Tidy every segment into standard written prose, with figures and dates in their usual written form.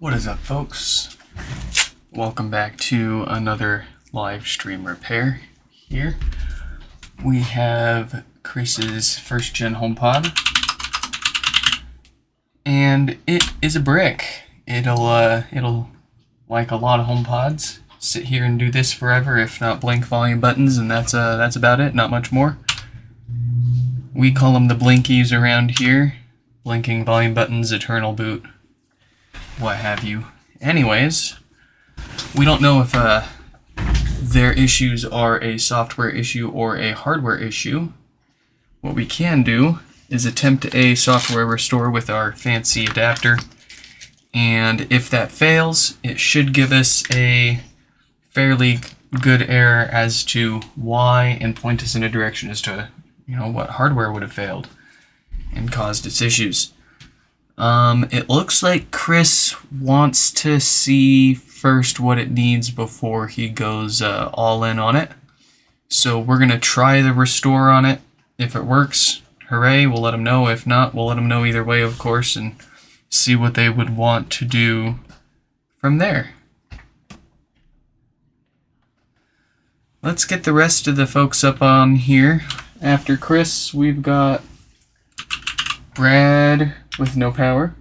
What is up, folks? Welcome back to another live stream repair here. We have Chris's first gen HomePod, and it is a brick. It'll like a lot of HomePods sit here and do this forever, if not blink volume buttons, and that's about it. Not much more. We call them the blinkies around here. Blinking volume buttons, eternal boot, what have you. Anyways, we don't know if their issues are a software issue or a hardware issue. What we can do is attempt a software restore with our fancy adapter, and if that fails, it should give us a fairly good error as to why and point us in a direction as to, what hardware would have failed and caused its issues. It looks like Chris wants to see first what it needs before he goes all in on it. So we're going to try the restore on it. If it works, hooray, we'll let him know. If not, we'll let him know either way, of course, and see what they would want to do from there. Let's get the rest of the folks up on here. After Chris, we've got Brad with no power,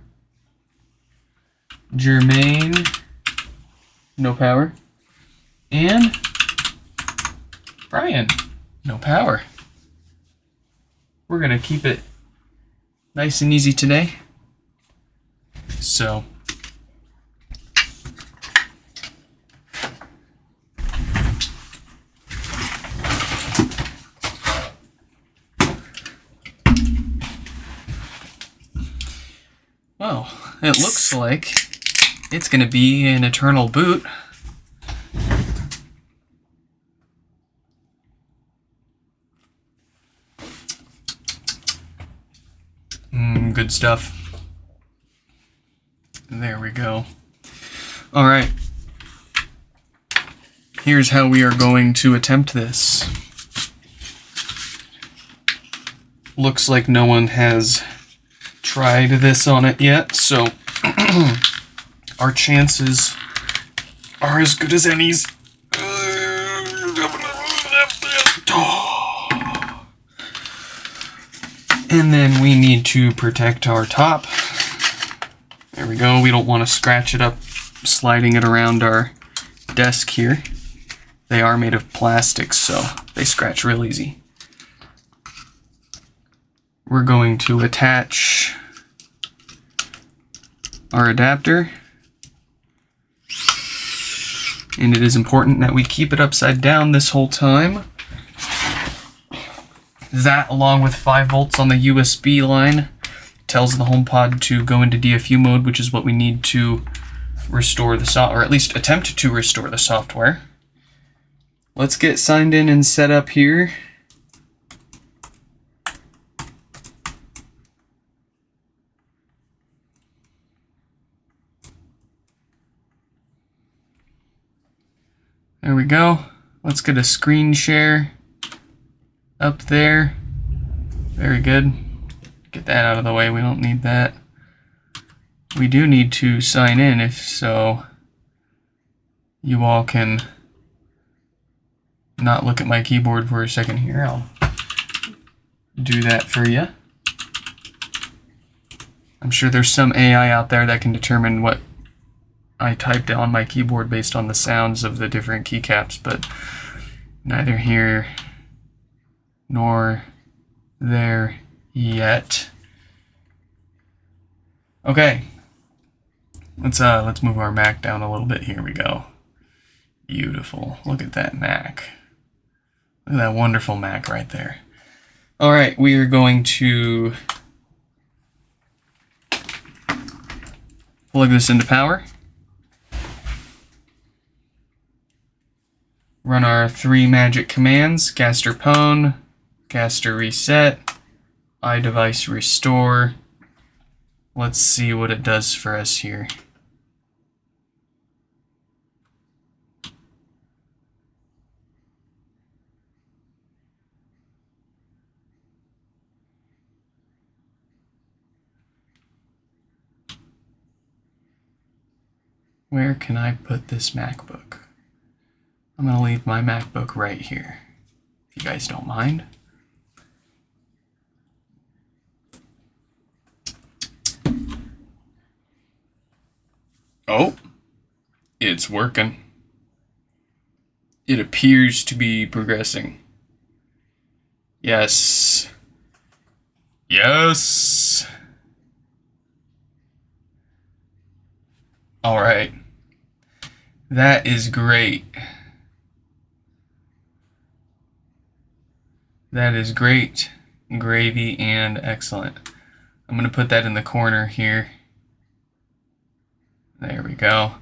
Jermaine, no power, and Brian, no power. We're gonna keep it nice and easy today. So well, it looks like it's going to be an eternal boot. Good stuff. There we go. All right. Here's how we are going to attempt this. Looks like no one has tried this on it yet, so our chances are as good as any's. And then we need to protect our top. There we go. We don't want to scratch it up sliding it around our desk here. They are made of plastic, so they scratch real easy. We're going to attach our adapter, and it is important that we keep it upside down this whole time. That, along with 5 volts on the USB line, tells the HomePod to go into DFU mode, which is what we need to restore the software, or at least attempt to restore the software. Let's get signed in and set up here. There we go. Let's get a screen share up there. Very good. Get that out of the way. We don't need that. We do need to sign in, if so you all can not look at my keyboard for a second here. I'll do that for you. I'm sure there's some AI out there that can determine what I typed on my keyboard based on the sounds of the different keycaps, but neither here nor there yet. Okay, let's move our Mac down a little bit. Here we go. Beautiful. Look at that Mac. Look at that wonderful Mac right there. All right, we are going to plug this into power. Run our 3 magic commands: caster pwn, caster reset, iDevice restore. Let's see what it does for us here. Where can I put this MacBook? I'm going to leave my MacBook right here, if you guys don't mind. Oh, it's working. It appears to be progressing. Yes. Yes. All right. That is great. That is great. Gravy and excellent. I'm going to put that in the corner here. There we go.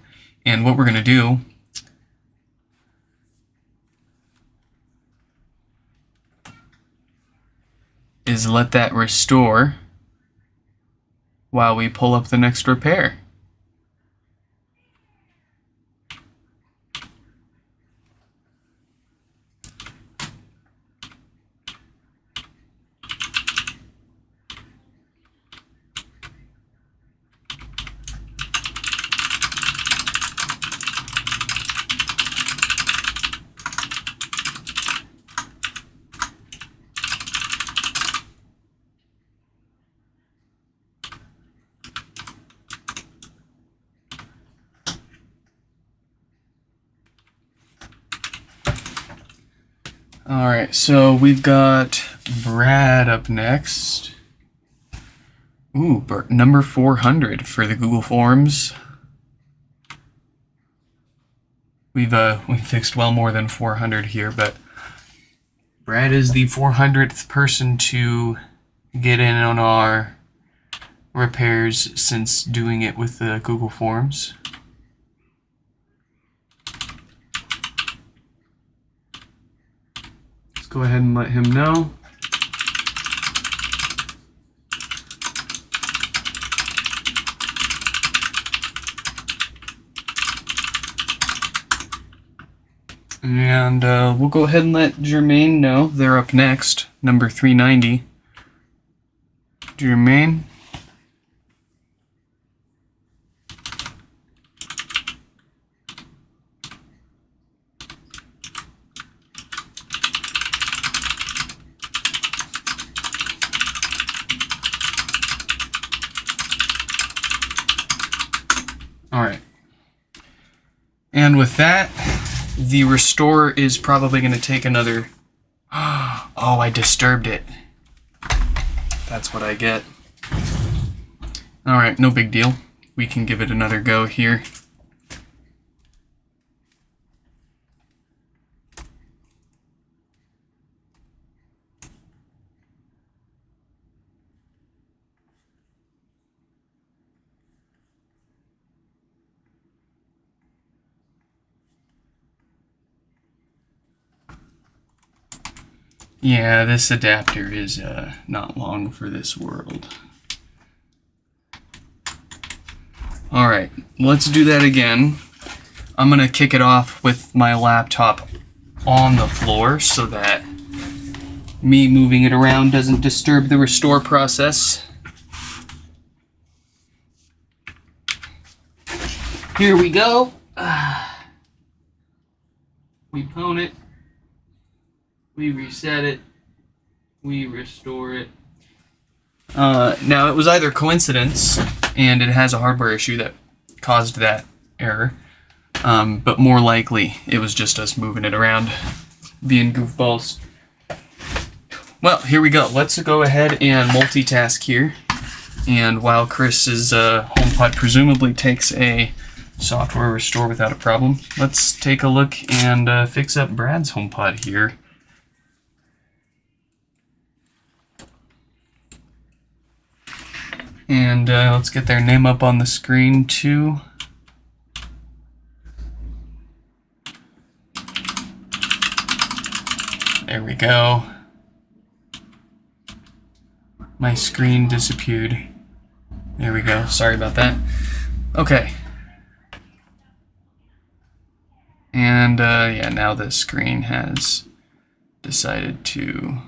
And what we're going to do is let that restore while we pull up the next repair. Alright, so we've got Brad up next. Ooh, number 400 for the Google Forms. We fixed well more than 400 here, but Brad is the 400th person to get in on our repairs since doing it with the Google Forms. Let's go ahead and let him know. And we'll go ahead and let Jermaine know. They're up next, number 390. Jermaine. All right. And with that, the restore is probably going to take another... Oh, I disturbed it. That's what I get. Alright, no big deal. We can give it another go here. Yeah, this adapter is not long for this world. Alright, let's do that again. I'm going to kick it off with my laptop on the floor so that me moving it around doesn't disturb the restore process. Here we go. We pwn it. We reset it. We restore it. Now, it was either coincidence, and it has a hardware issue that caused that error, but more likely it was just us moving it around, being goofballs. Well, here we go. Let's go ahead and multitask here. And while Chris's HomePod presumably takes a software restore without a problem, let's take a look and fix up Brad's HomePod here. And let's get their name up on the screen too. There we go. My screen disappeared. There we go. Sorry about that. Okay. And yeah, now the screen has decided to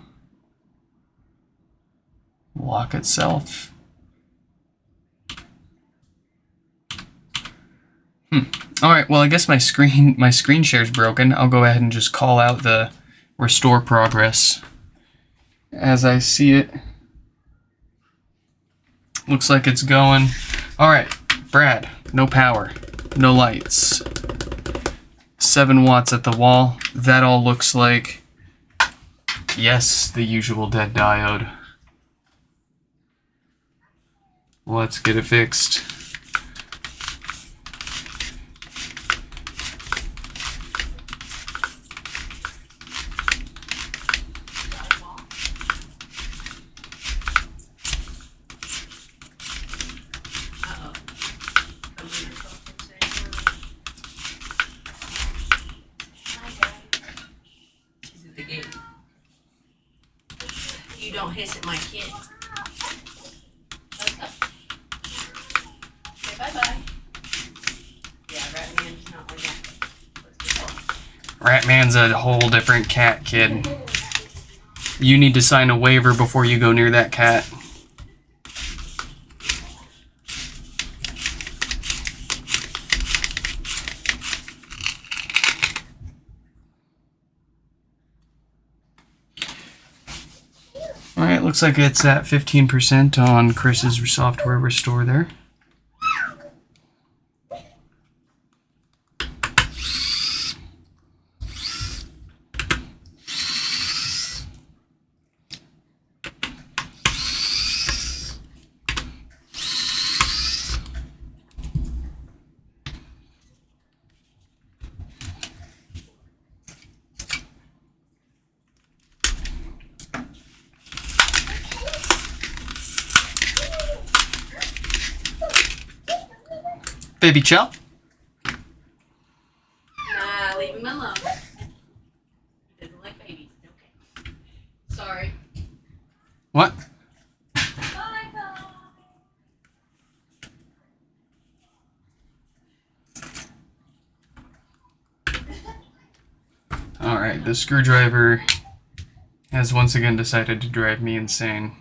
lock itself. Alright, well I guess my screen share's broken. I'll go ahead and just call out the restore progress as I see it. Looks like it's going. Alright, Brad, no power, no lights. 7 watts at the wall. That all looks like, yes, the usual dead diode. Let's get it fixed. You don't hiss at my kid. Let's go. Say bye-bye. Yeah, Ratman's not like that. Let's go. Ratman's a whole different cat, kid. You need to sign a waiver before you go near that cat. Alright, looks like it's at 15% on Chris's software restore there. Baby Chow? Nah, leave him alone. He doesn't like babies. Okay. Sorry. What? Bye-bye. Alright, the screwdriver has once again decided to drive me insane.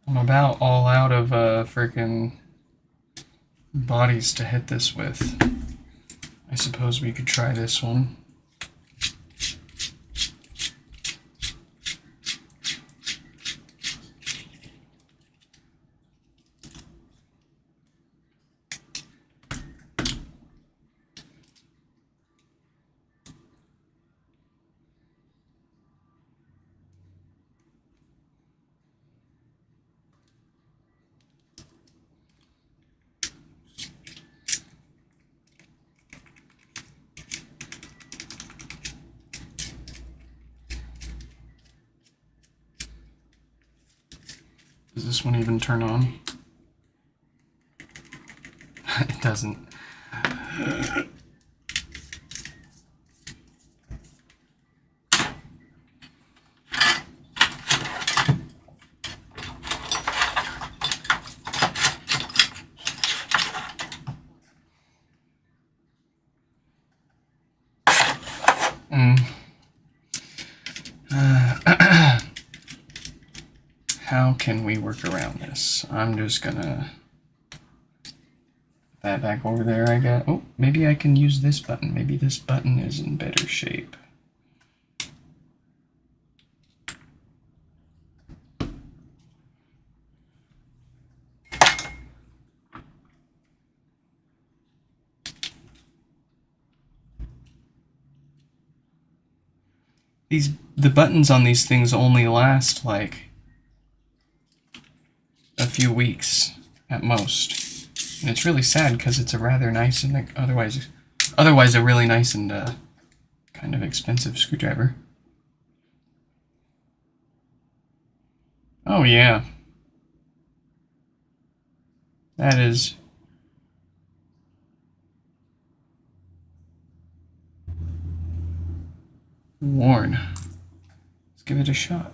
I'm about all out of frickin' bodies to hit this with. I suppose we could try this one. Does this one even turn on? It doesn't. How can we work around this? I'm just gonna put that back over there. I got. Oh, maybe I can use this button. Maybe this button is in better shape. The buttons on these things only last like a few weeks at most, and it's really sad because it's a rather nice and like, otherwise a really nice and kind of expensive screwdriver. Oh yeah, that is worn. Let's give it a shot.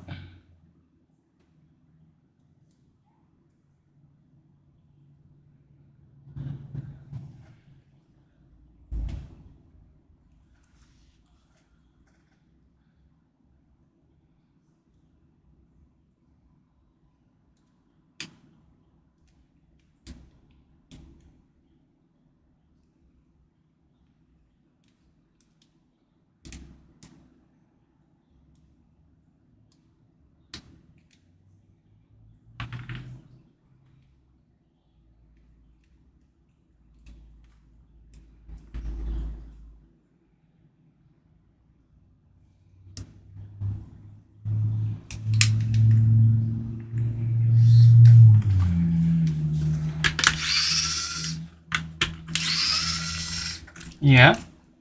Yeah,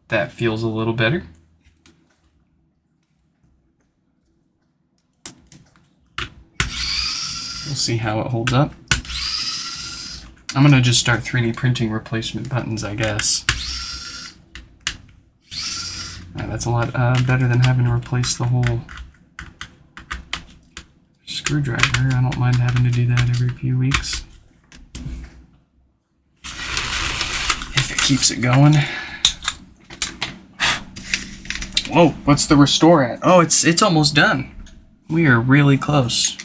that feels a little better. We'll see how it holds up. I'm gonna just start 3D printing replacement buttons, I guess. That's a lot better than having to replace the whole screwdriver. I don't mind having to do that every few weeks. If it keeps it going. Whoa, what's the restore at? Oh, it's almost done. We are really close.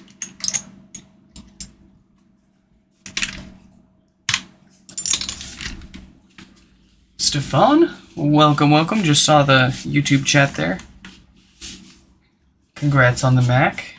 Stefan, welcome, welcome. Just saw the YouTube chat there. Congrats on the Mac.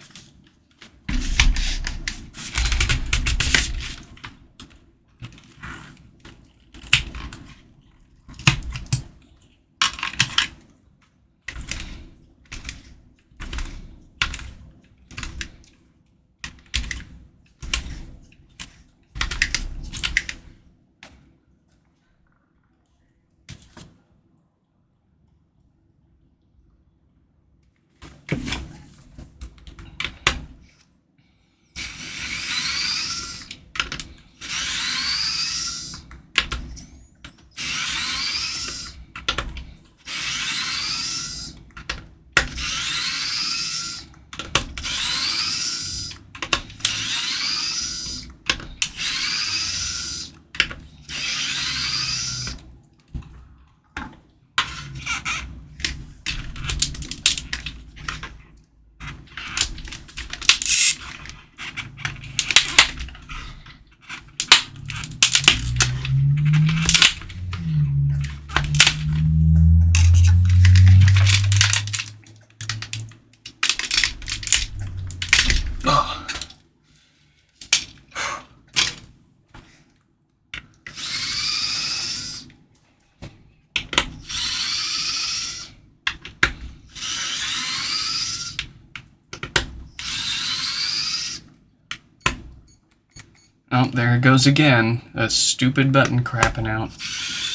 Oh, there it goes again. A stupid button crapping out.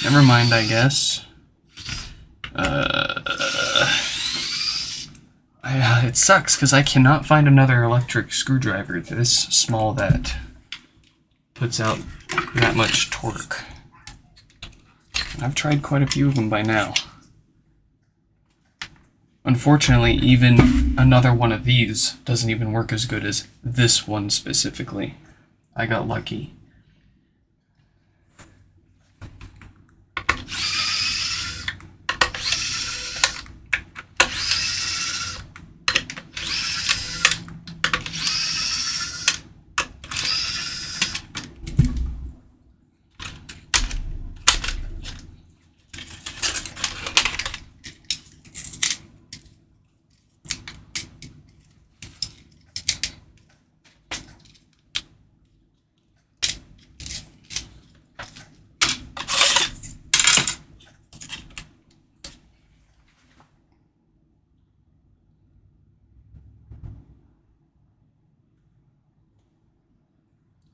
Never mind, I guess. It sucks because I cannot find another electric screwdriver this small that puts out that much torque. I've tried quite a few of them by now. Unfortunately, even another one of these doesn't even work as good as this one specifically. I got lucky.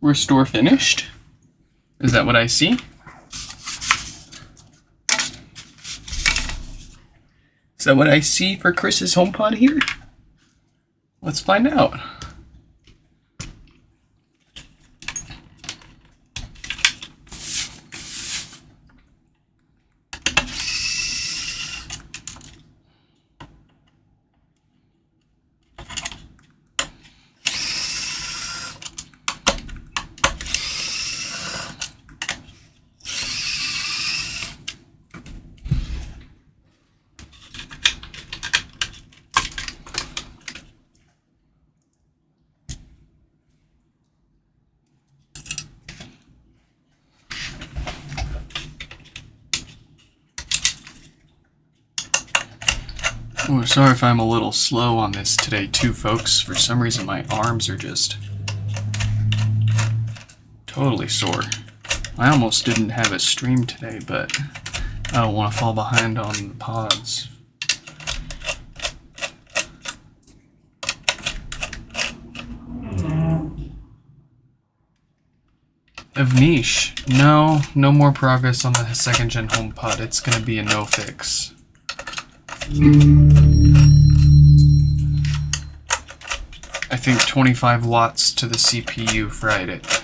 Restore finished? Is that what I see? Is that what I see for Chris's HomePod here? Let's find out. Oh, sorry if I'm a little slow on this today too, folks. For some reason my arms are just totally sore. I almost didn't have a stream today, but I don't want to fall behind on the pods. of niche. No more progress on the second gen HomePod. It's gonna be a no fix. I think 25 watts to the CPU fried it.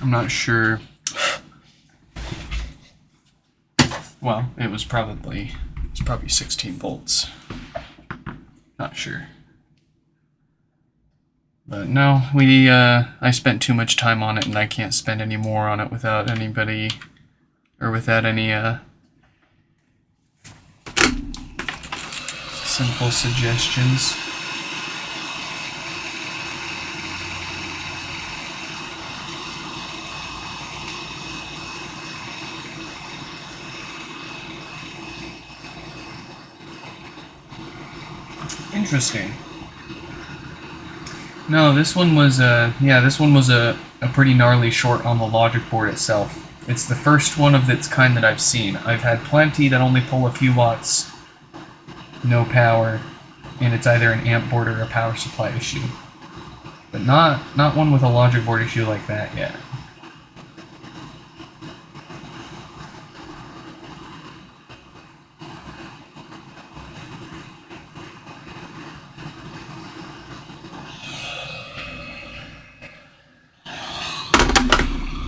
I'm not sure. Well, it was probably 16 volts. Not sure. But no, I spent too much time on it, and I can't spend any more on it without anybody, or without any simple suggestions. Interesting. No, this one was a pretty gnarly short on the logic board itself. It's the first one of its kind that I've seen. I've had plenty that only pull a few watts, no power, and it's either an amp board or a power supply issue. But not one with a logic board issue like that yet.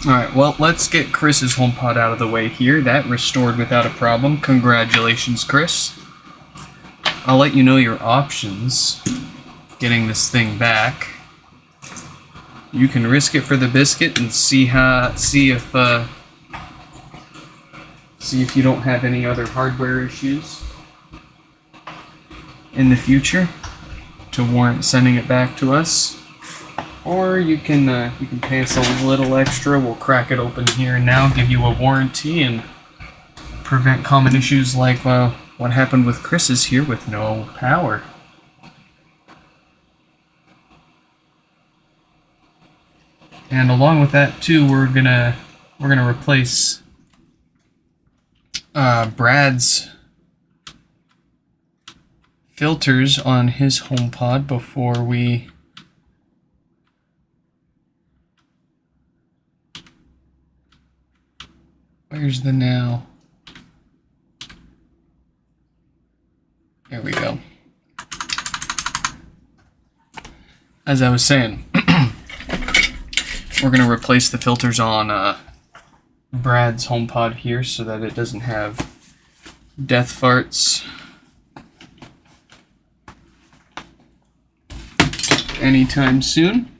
Alright, well, let's get Chris's HomePod out of the way here. That restored without a problem. Congratulations, Chris. I'll let you know your options getting this thing back. You can risk it for the biscuit and see if you don't have any other hardware issues in the future to warrant sending it back to us. Or you can pay us a little extra. We'll crack it open here and now, give you a warranty, and prevent common issues like what happened with Chris's here with no power. And along with that too, we're gonna replace Brad's filters on his HomePod before we Where's the now? There we go. As I was saying, we're going to replace the filters on Brad's HomePod here so that it doesn't have death farts anytime soon.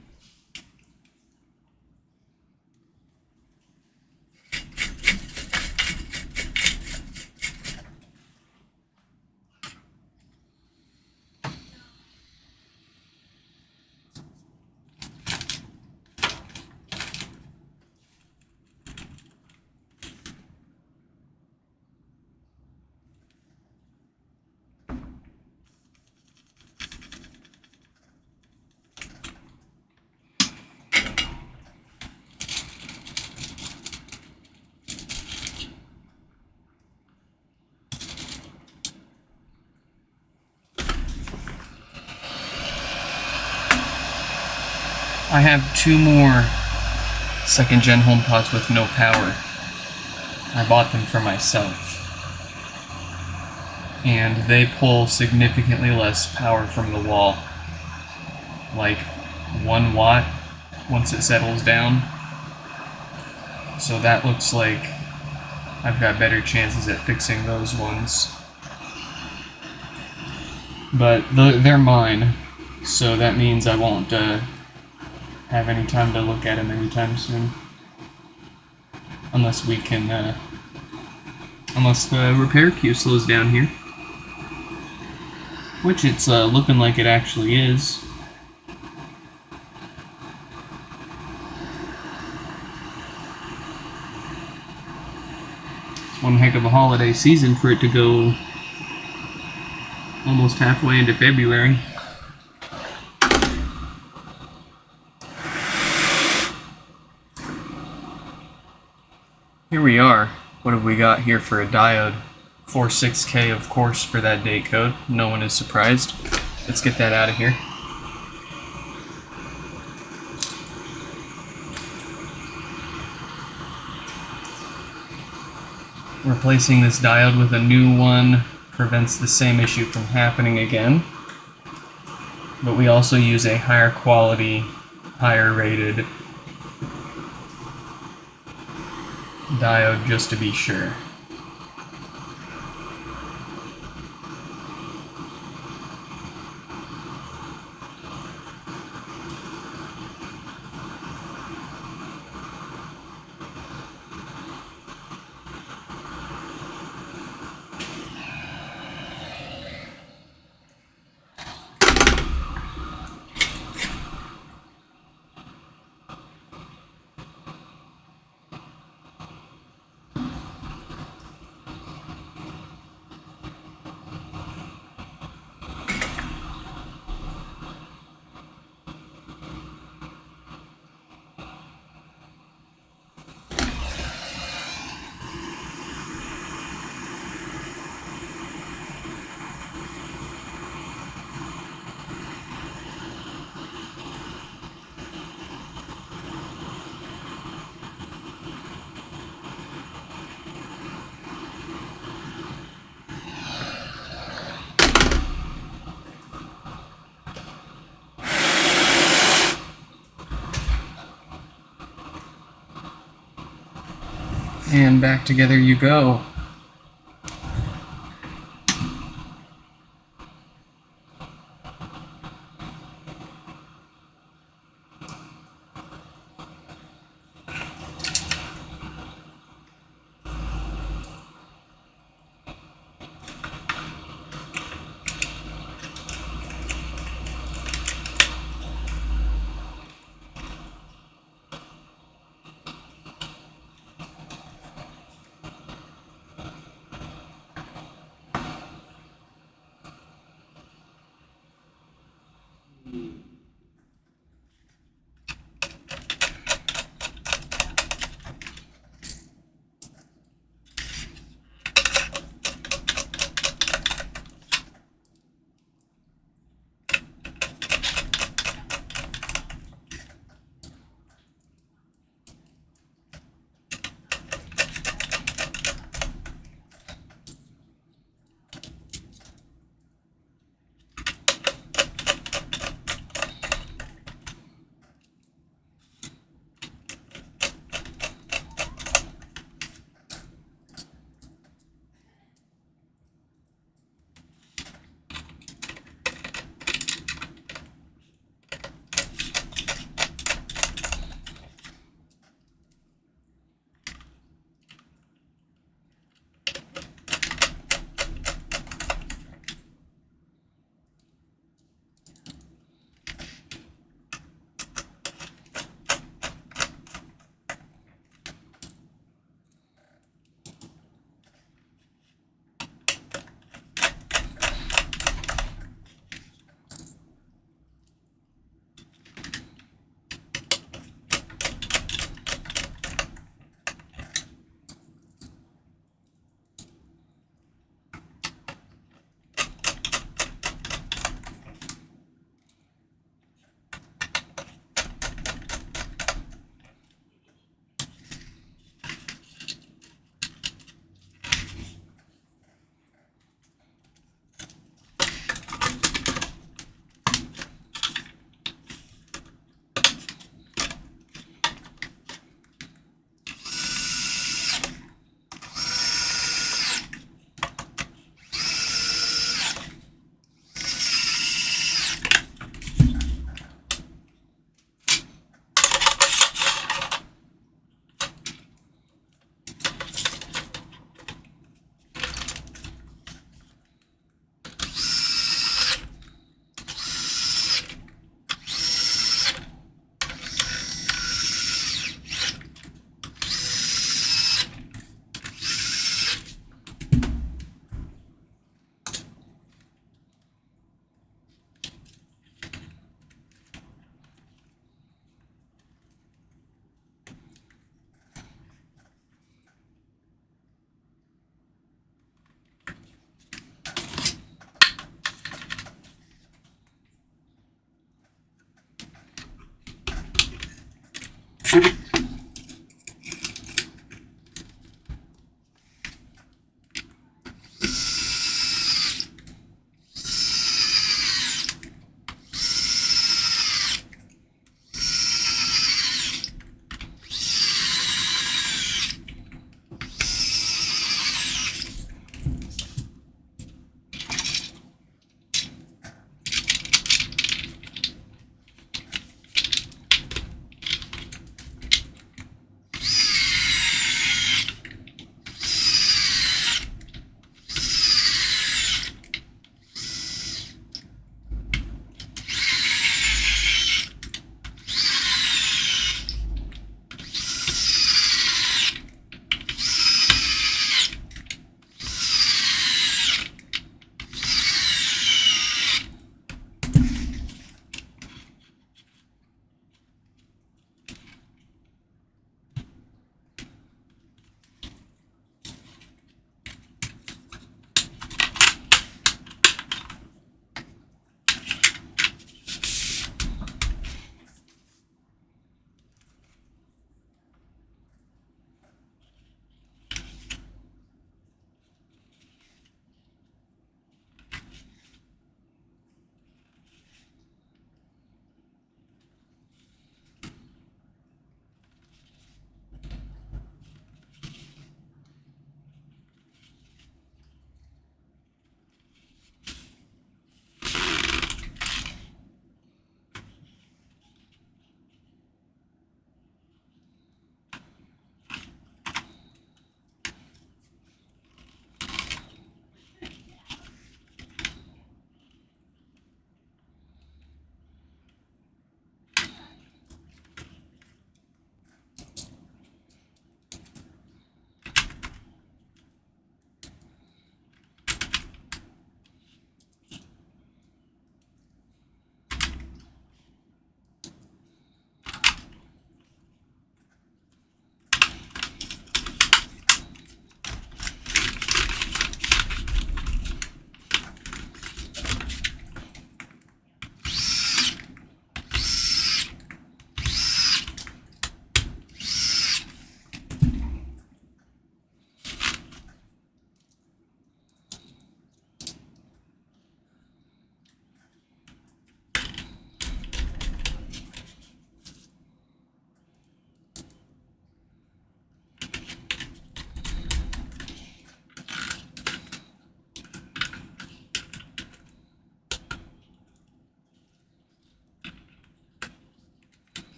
I have 2 more second gen HomePods with no power. I bought them for myself. And they pull significantly less power from the wall. Like 1 watt once it settles down. So that looks like I've got better chances at fixing those ones. But they're mine, so that means I won't have any time to look at them anytime soon. Unless we can, unless the repair queue slows down here. Which it's looking like it actually is. It's one heck of a holiday season for it to go almost halfway into February. Here we are. What have we got here for a diode? 46K, of course, for that date code. No one is surprised. Let's get that out of here. Replacing this diode with a new one prevents the same issue from happening again. But we also use a higher quality, higher rated diode just to be sure. And back together you go.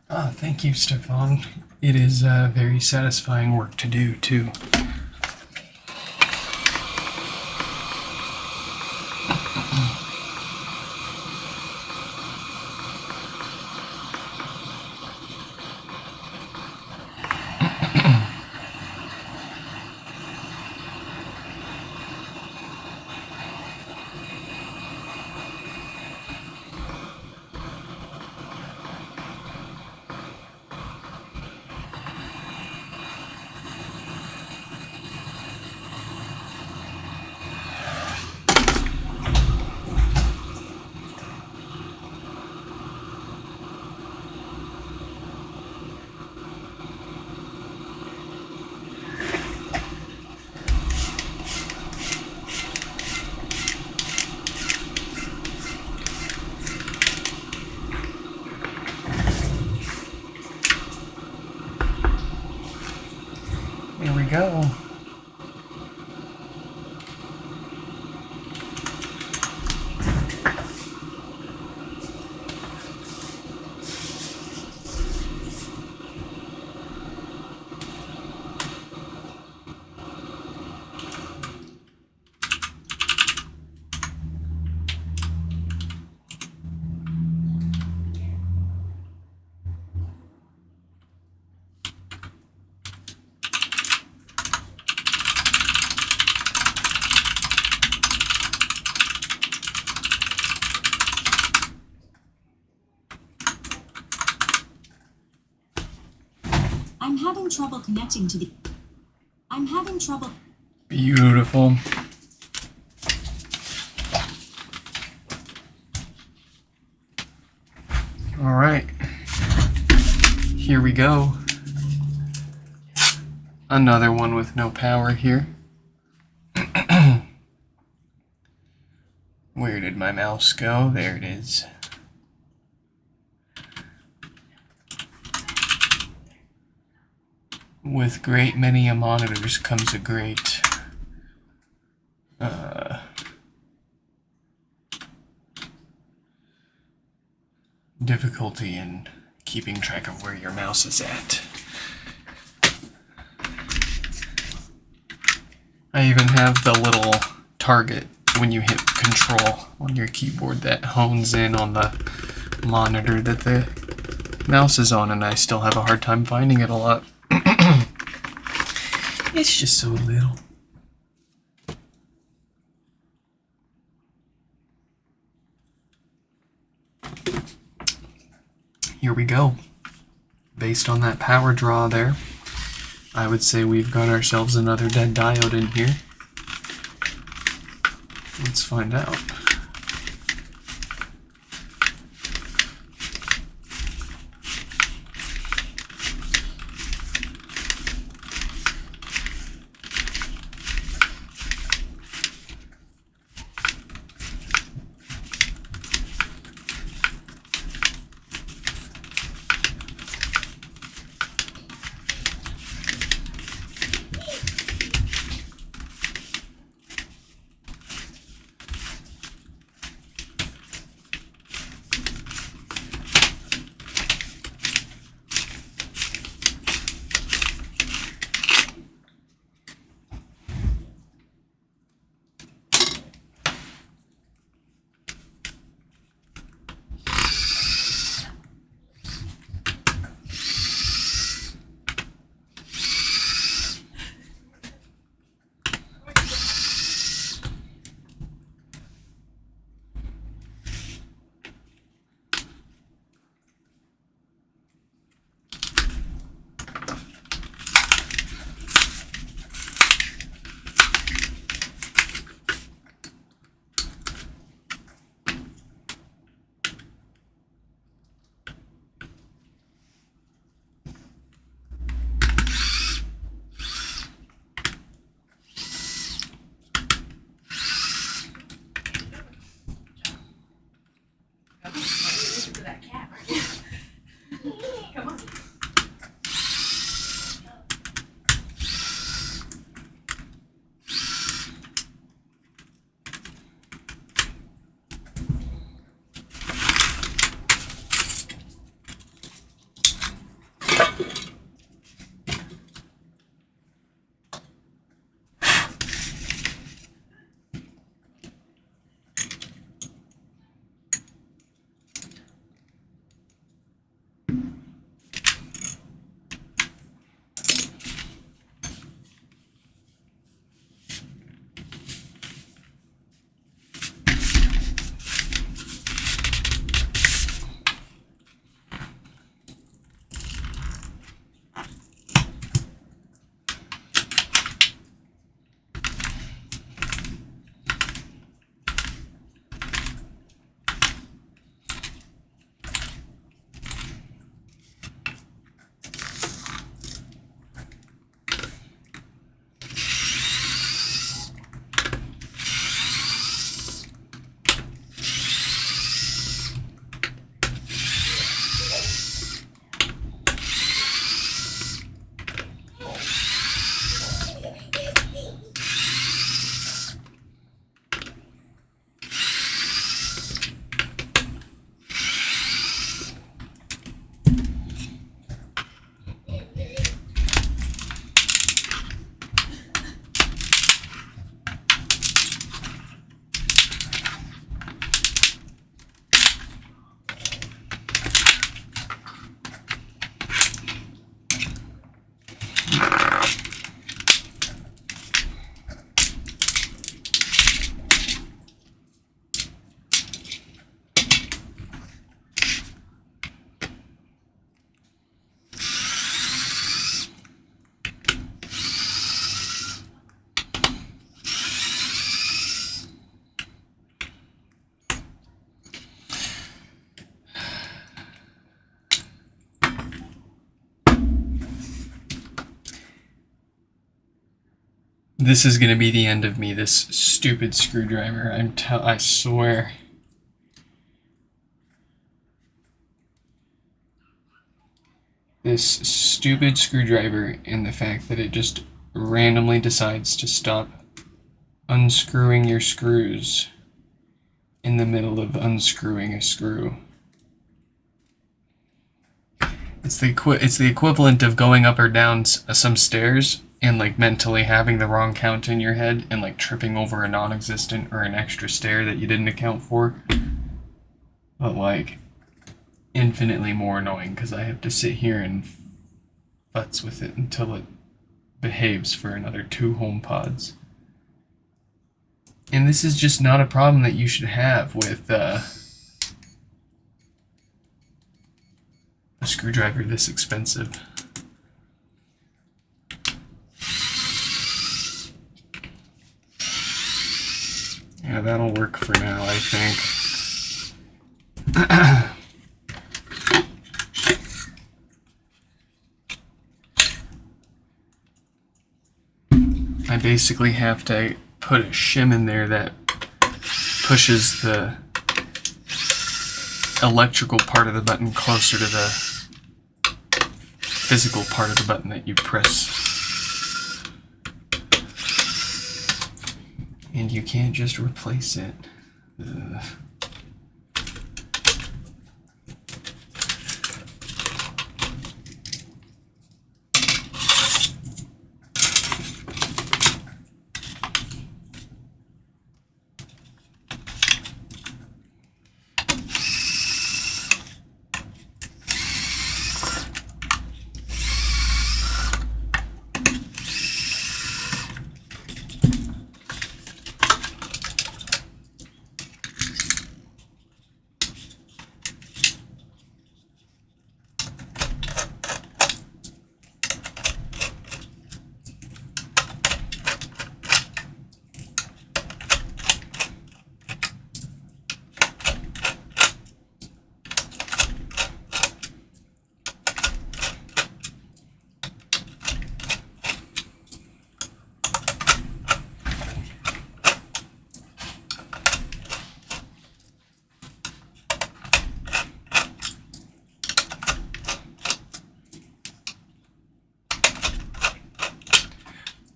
Ah, thank you, Stefan. It is very satisfying work to do, too. I'm having trouble connecting to the... I'm having trouble... Beautiful. All right. Here we go. Another one with no power here. Where did my mouse go? There it is. With great many monitors comes a great difficulty in keeping track of where your mouse is at. I even have the little target when you hit Control on your keyboard that hones in on the monitor that the mouse is on, and I still have a hard time finding it a lot. It's just so little. Here we go. Based on that power draw there, I would say we've got ourselves another dead diode in here. Let's find out. This is gonna be the end of me, this stupid screwdriver. I swear. This stupid screwdriver and the fact that it just randomly decides to stop unscrewing your screws in the middle of unscrewing a screw. It's the equivalent of going up or down some stairs and like mentally having the wrong count in your head and like tripping over a non-existent or an extra stair that you didn't account for. But like infinitely more annoying because I have to sit here and futz with it until it behaves for another 2 HomePods. And this is just not a problem that you should have with a screwdriver this expensive. Yeah, that'll work for now, I think. I basically have to put a shim in there that pushes the electrical part of the button closer to the physical part of the button that you press. And you can't just replace it. Ugh.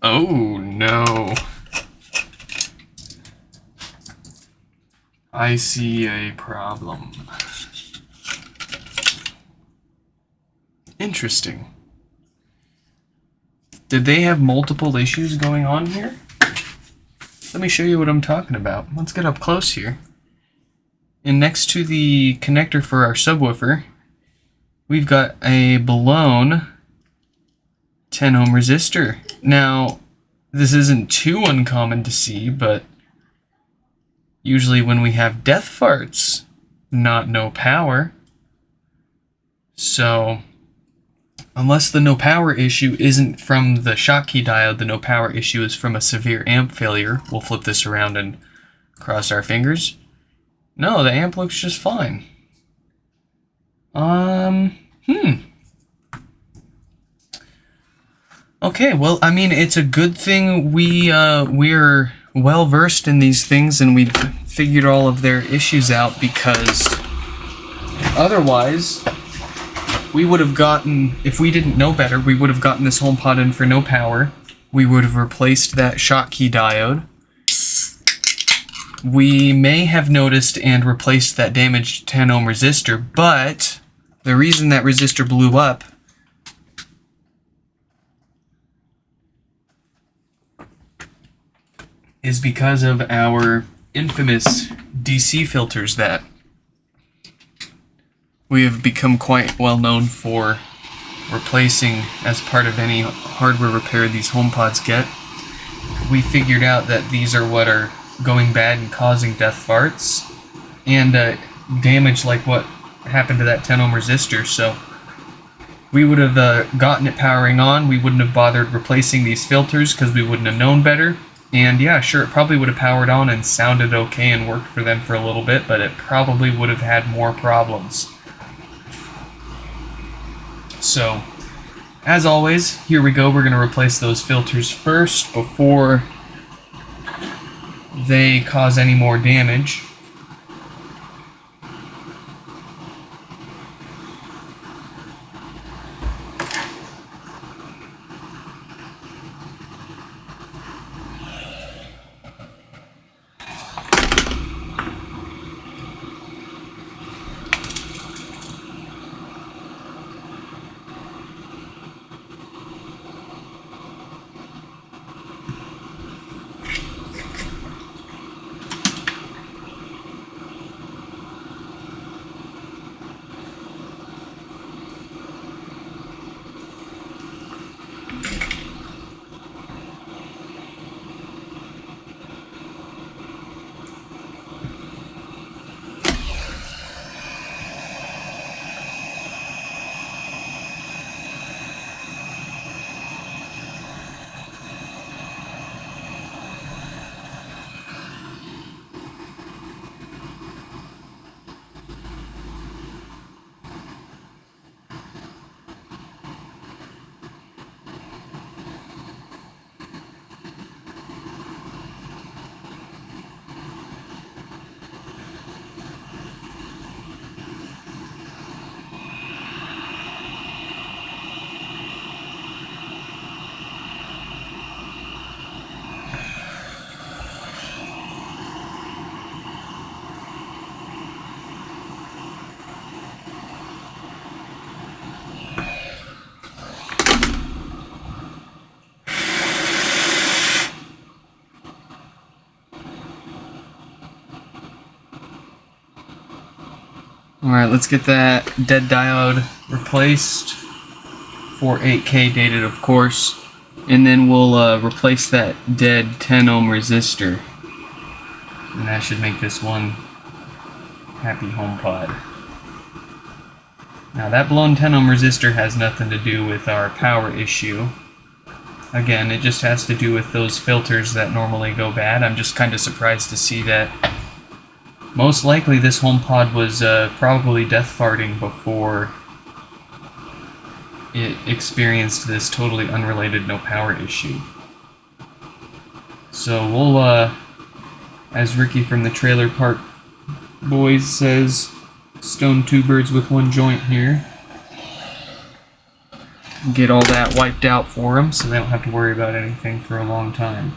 Oh no. I see a problem. Interesting. Did they have multiple issues going on here? Let me show you what I'm talking about. Let's get up close here. And next to the connector for our subwoofer, we've got a blown 10 ohm resistor. Now, this isn't too uncommon to see, but usually when we have death farts, not no power. So, unless the no power issue isn't from the Schottky diode, the no power issue is from a severe amp failure. We'll flip this around and cross our fingers. No, the amp looks just fine. Okay, well, I mean, it's a good thing we're well versed in these things and we've figured all of their issues out, because otherwise we would have gotten, if we didn't know better, we would have gotten this HomePod in for no power. We would have replaced that Schottky diode. We may have noticed and replaced that damaged 10 ohm resistor, but the reason that resistor blew up is because of our infamous DC filters that we have become quite well known for replacing as part of any hardware repair these HomePods get. We figured out that these are what are going bad and causing death farts and damage like what happened to that 10 ohm resistor. So we would have gotten it powering on. We wouldn't have bothered replacing these filters because we wouldn't have known better. And yeah, sure, it probably would have powered on and sounded okay and worked for them for a little bit, but it probably would have had more problems. So as always, here we go. We're going to replace those filters first before they cause any more damage. Alright, let's get that dead diode replaced. 48K dated, of course. And then we'll replace that dead 10 ohm resistor. And that should make this one happy HomePod. Now that blown 10 ohm resistor has nothing to do with our power issue. Again, it just has to do with those filters that normally go bad. I'm just kind of surprised to see that. Most likely this HomePod was probably death farting before it experienced this totally unrelated no power issue. So we'll, as Ricky from the Trailer Park Boys says, stone two birds with one joint here. Get all that wiped out for them so they don't have to worry about anything for a long time.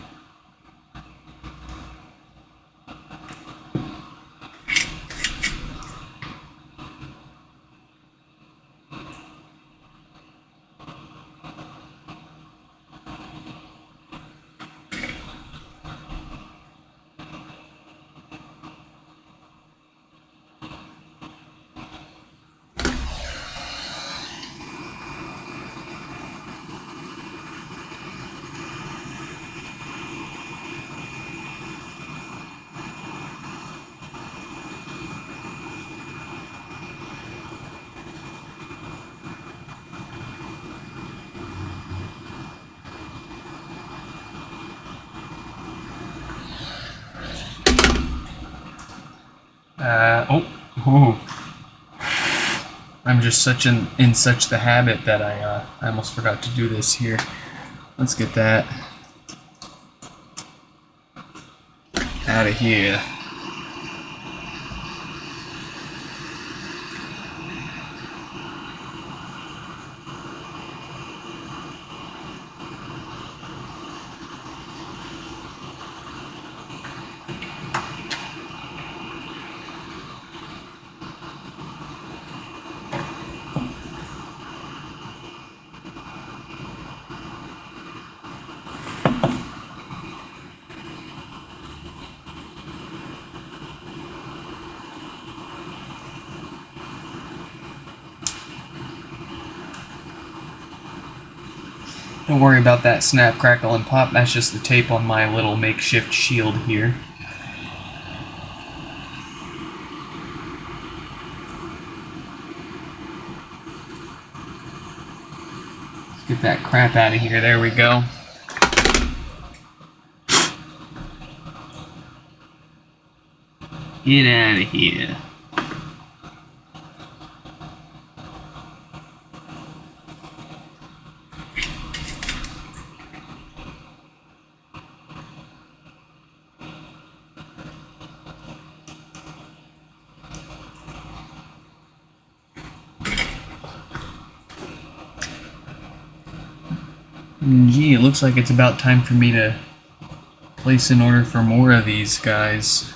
I'm just in such the habit that I almost forgot to do this here. Let's get that out of here. Don't worry about that snap, crackle, and pop. That's just the tape on my little makeshift shield here. Let's get that crap out of here. There we go. Get out of here. Gee, it looks like it's about time for me to place an order for more of these guys.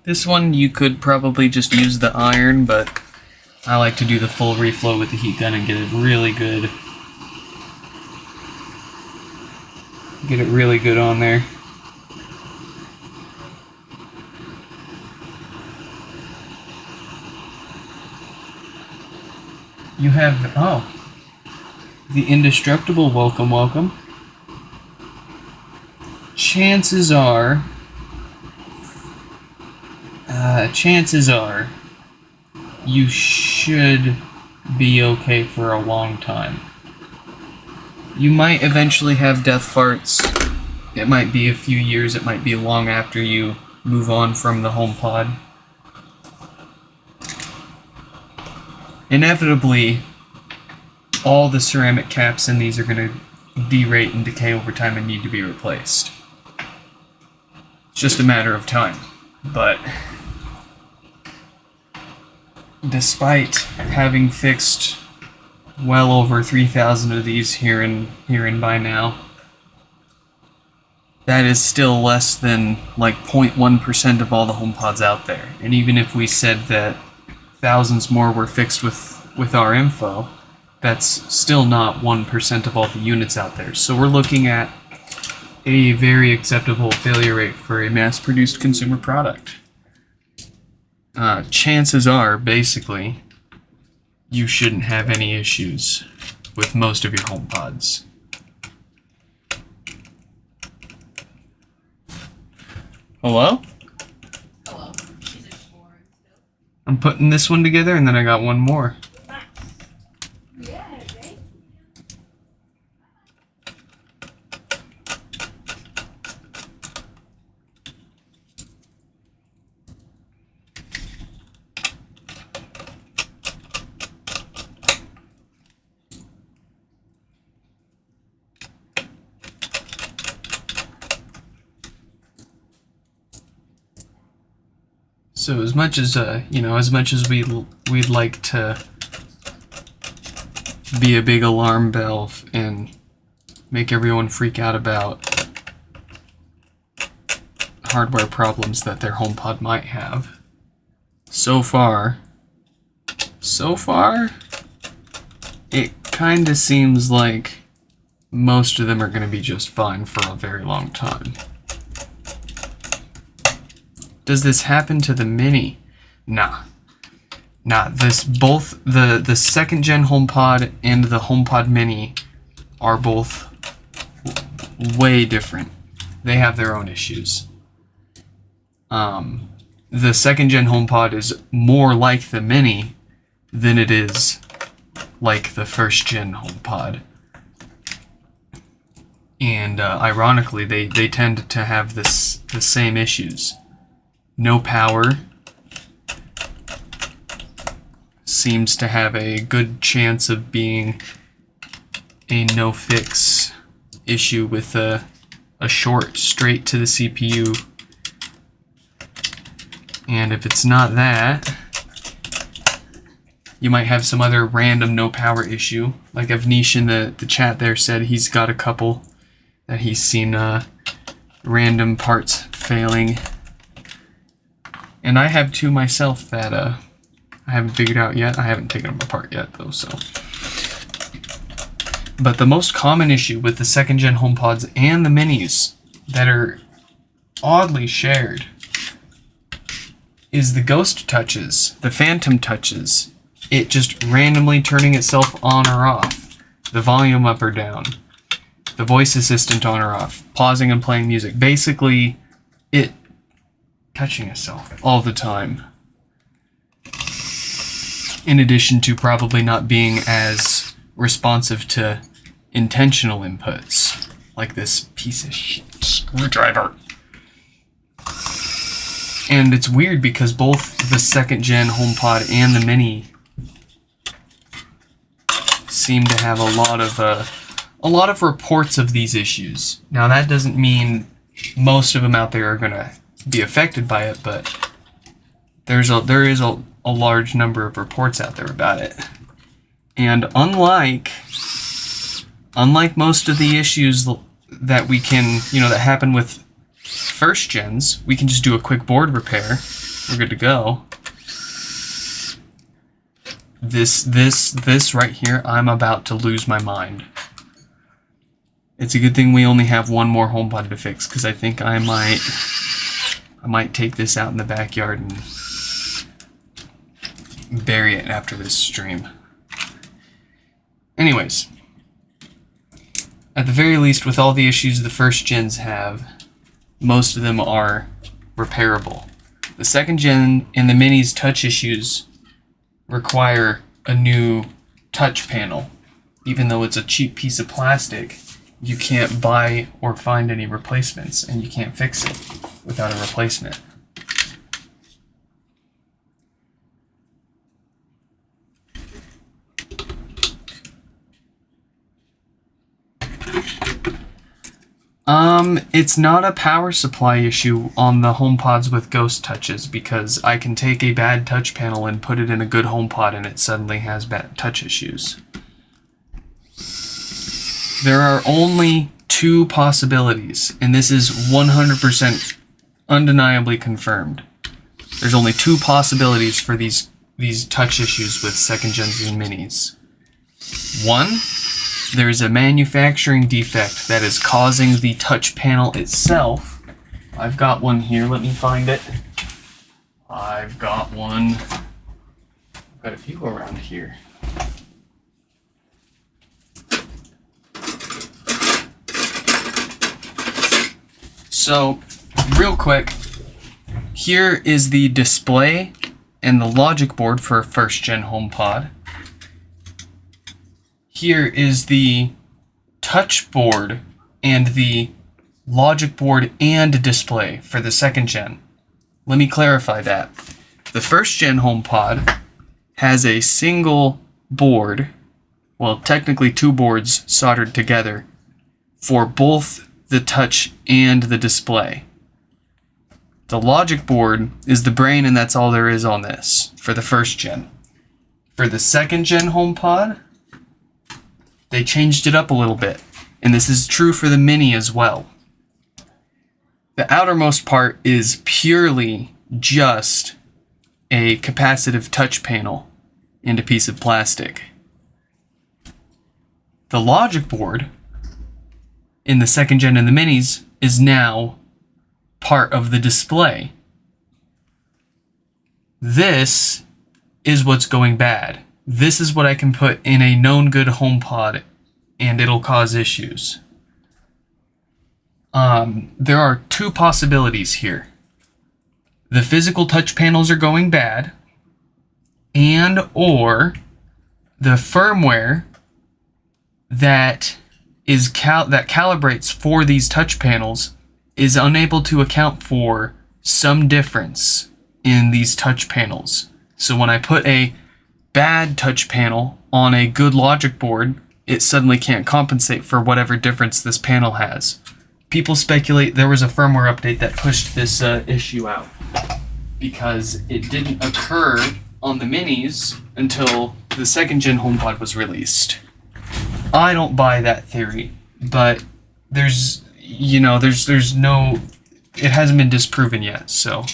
This one you could probably just use the iron, but I like to do the full reflow with the heat gun and get it really good. Get it really good on there. You have, oh, the indestructible welcome, welcome. Chances are you should be okay for a long time. You might eventually have death farts. It might be a few years, it might be long after you move on from the HomePod. Inevitably, all the ceramic caps in these are going to derate and decay over time and need to be replaced. It's just a matter of time. But despite having fixed well over 3,000 of these here and by now, that is still less than like 0.1% of all the HomePods out there. And even if we said that thousands more were fixed with our info, that's still not 1% of all the units out there. So we're looking at a very acceptable failure rate for a mass-produced consumer product. Chances are, basically, you shouldn't have any issues with most of your HomePods. Hello? Hello. Is it four still? I'm putting this one together and then I got one more. Yeah, right? So as much as we'd like to be a big alarm bell and make everyone freak out about hardware problems that their HomePod might have, so far, it kind of seems like most of them are going to be just fine for a very long time. Does this happen to the Mini? Nah. Both the second gen HomePod and the HomePod Mini are both way different. They have their own issues. The second gen HomePod is more like the Mini than it is like the first gen HomePod. And ironically, they tend to have the same issues. No power. Seems to have a good chance of being a no-fix issue with a short straight to the CPU. And if it's not that, you might have some other random no power issue. Like Avnish in the chat there said he's got a couple that he's seen random parts failing. And I have two myself that I haven't figured out yet. I haven't taken them apart yet though, so. But the most common issue with the second gen HomePods and the Minis that are oddly shared is the ghost touches, the phantom touches. It just randomly turning itself on or off, the volume up or down, the voice assistant on or off, pausing and playing music. Basically, it touching itself all the time. In addition to probably not being as responsive to intentional inputs, like this piece of shit screwdriver. And it's weird because both the second gen HomePod and the Mini seem to have a lot of reports of these issues. Now that doesn't mean most of them out there are going to be affected by it, but there is a large number of reports out there about it. And unlike most of the issues that we can, that happen with first gens, we can just do a quick board repair. We're good to go. This right here, I'm about to lose my mind. It's a good thing we only have one more HomePod to fix, because I think I might take this out in the backyard and bury it after this stream. Anyways, at the very least, with all the issues the first gens have, most of them are repairable. The second gen and the minis touch issues require a new touch panel. Even though it's a cheap piece of plastic, you can't buy or find any replacements, and you can't fix it without a replacement. It's not a power supply issue on the HomePods with ghost touches, because I can take a bad touch panel and put it in a good HomePod and it suddenly has bad touch issues. There are only two possibilities, and this is 100% undeniably confirmed. There's only two possibilities for these touch issues with second gens and minis. One, there's a manufacturing defect that is causing the touch panel itself. I've got one here, let me find it. I've got one. I've got a few around here. So, real quick, here is the display and the logic board for a first gen HomePod. Here is the touch board and the logic board and display for the second gen. Let me clarify that. The first gen HomePod has a single board, well, technically two boards soldered together for both the touch and the display. The logic board is the brain, and that's all there is on this for the first gen. For the second gen HomePod, they changed it up a little bit, and this is true for the mini as well. The outermost part is purely just a capacitive touch panel and a piece of plastic. The logic board in the second gen and the minis is now part of the display. This is what's going bad. This is what I can put in a known good HomePod and it'll cause issues. There are two possibilities here. The physical touch panels are going bad, and or the firmware that calibrates for these touch panels is unable to account for some difference in these touch panels. So when I put a bad touch panel on a good logic board, it suddenly can't compensate for whatever difference this panel has. People speculate there was a firmware update that pushed this issue out, because it didn't occur on the minis until the second gen HomePod was released. I don't buy that theory, but there's no, it hasn't been disproven yet, so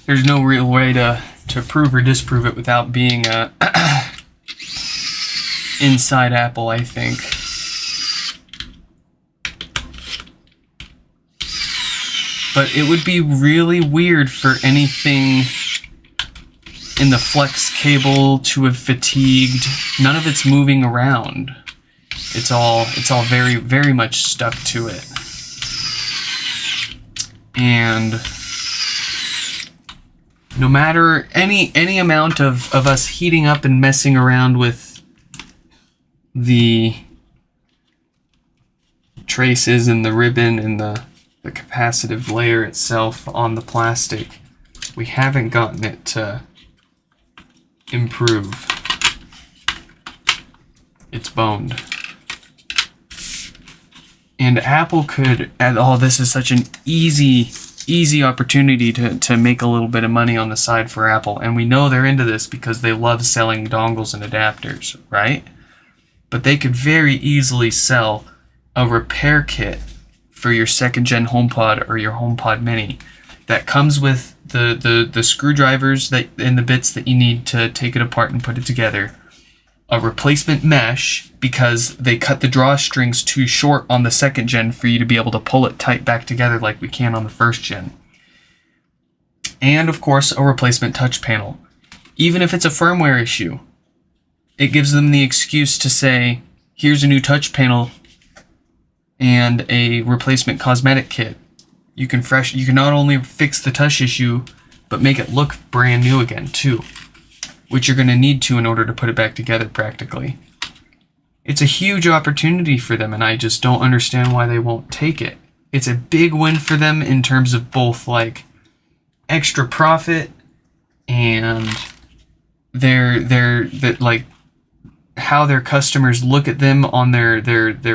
there's no real way to prove or disprove it without being inside Apple, I think. But it would be really weird for anything in the flex cable to have fatigued. None of it's moving around. It's all very, very much stuck to it. And no matter any amount of us heating up and messing around with the traces and the ribbon and the capacitive layer itself on the plastic, we haven't gotten it to improve. it's boned. And Apple could, and oh, this is such an easy opportunity to make a little bit of money on the side for Apple. And we know they're into this because they love selling dongles and adapters, right? But they could very easily sell a repair kit for your second gen HomePod or your HomePod Mini that comes with the screwdrivers that and the bits that you need to take it apart and put it together. A replacement mesh because they cut the drawstrings too short on the second gen for you to be able to pull it tight back together like we can on the first gen. And of course, a replacement touch panel. Even if it's a firmware issue, it gives them the excuse to say, here's a new touch panel and a replacement cosmetic kit. You can not only fix the touch issue, but make it look brand new again too, which you're going to need to in order to put it back together practically. It's a huge opportunity for them, and I just don't understand why they won't take it. It's a big win for them in terms of both like extra profit and that like how their customers look at them on their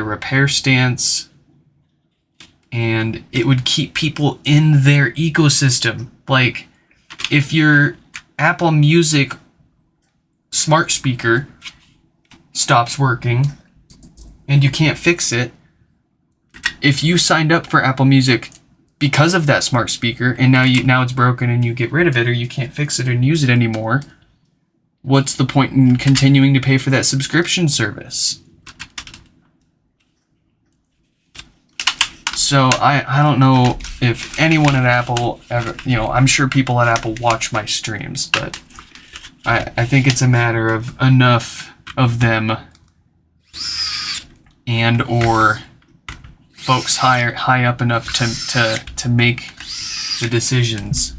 repair stance, and it would keep people in their ecosystem. Like if your Apple Music smart speaker stops working and you can't fix it, if you signed up for Apple Music because of that smart speaker and now it's broken and you get rid of it or you can't fix it and use it anymore, what's the point in continuing to pay for that subscription service? So I don't know if anyone at Apple ever, I'm sure people at Apple watch my streams, but I think it's a matter of enough of them and or folks high up enough to make the decisions.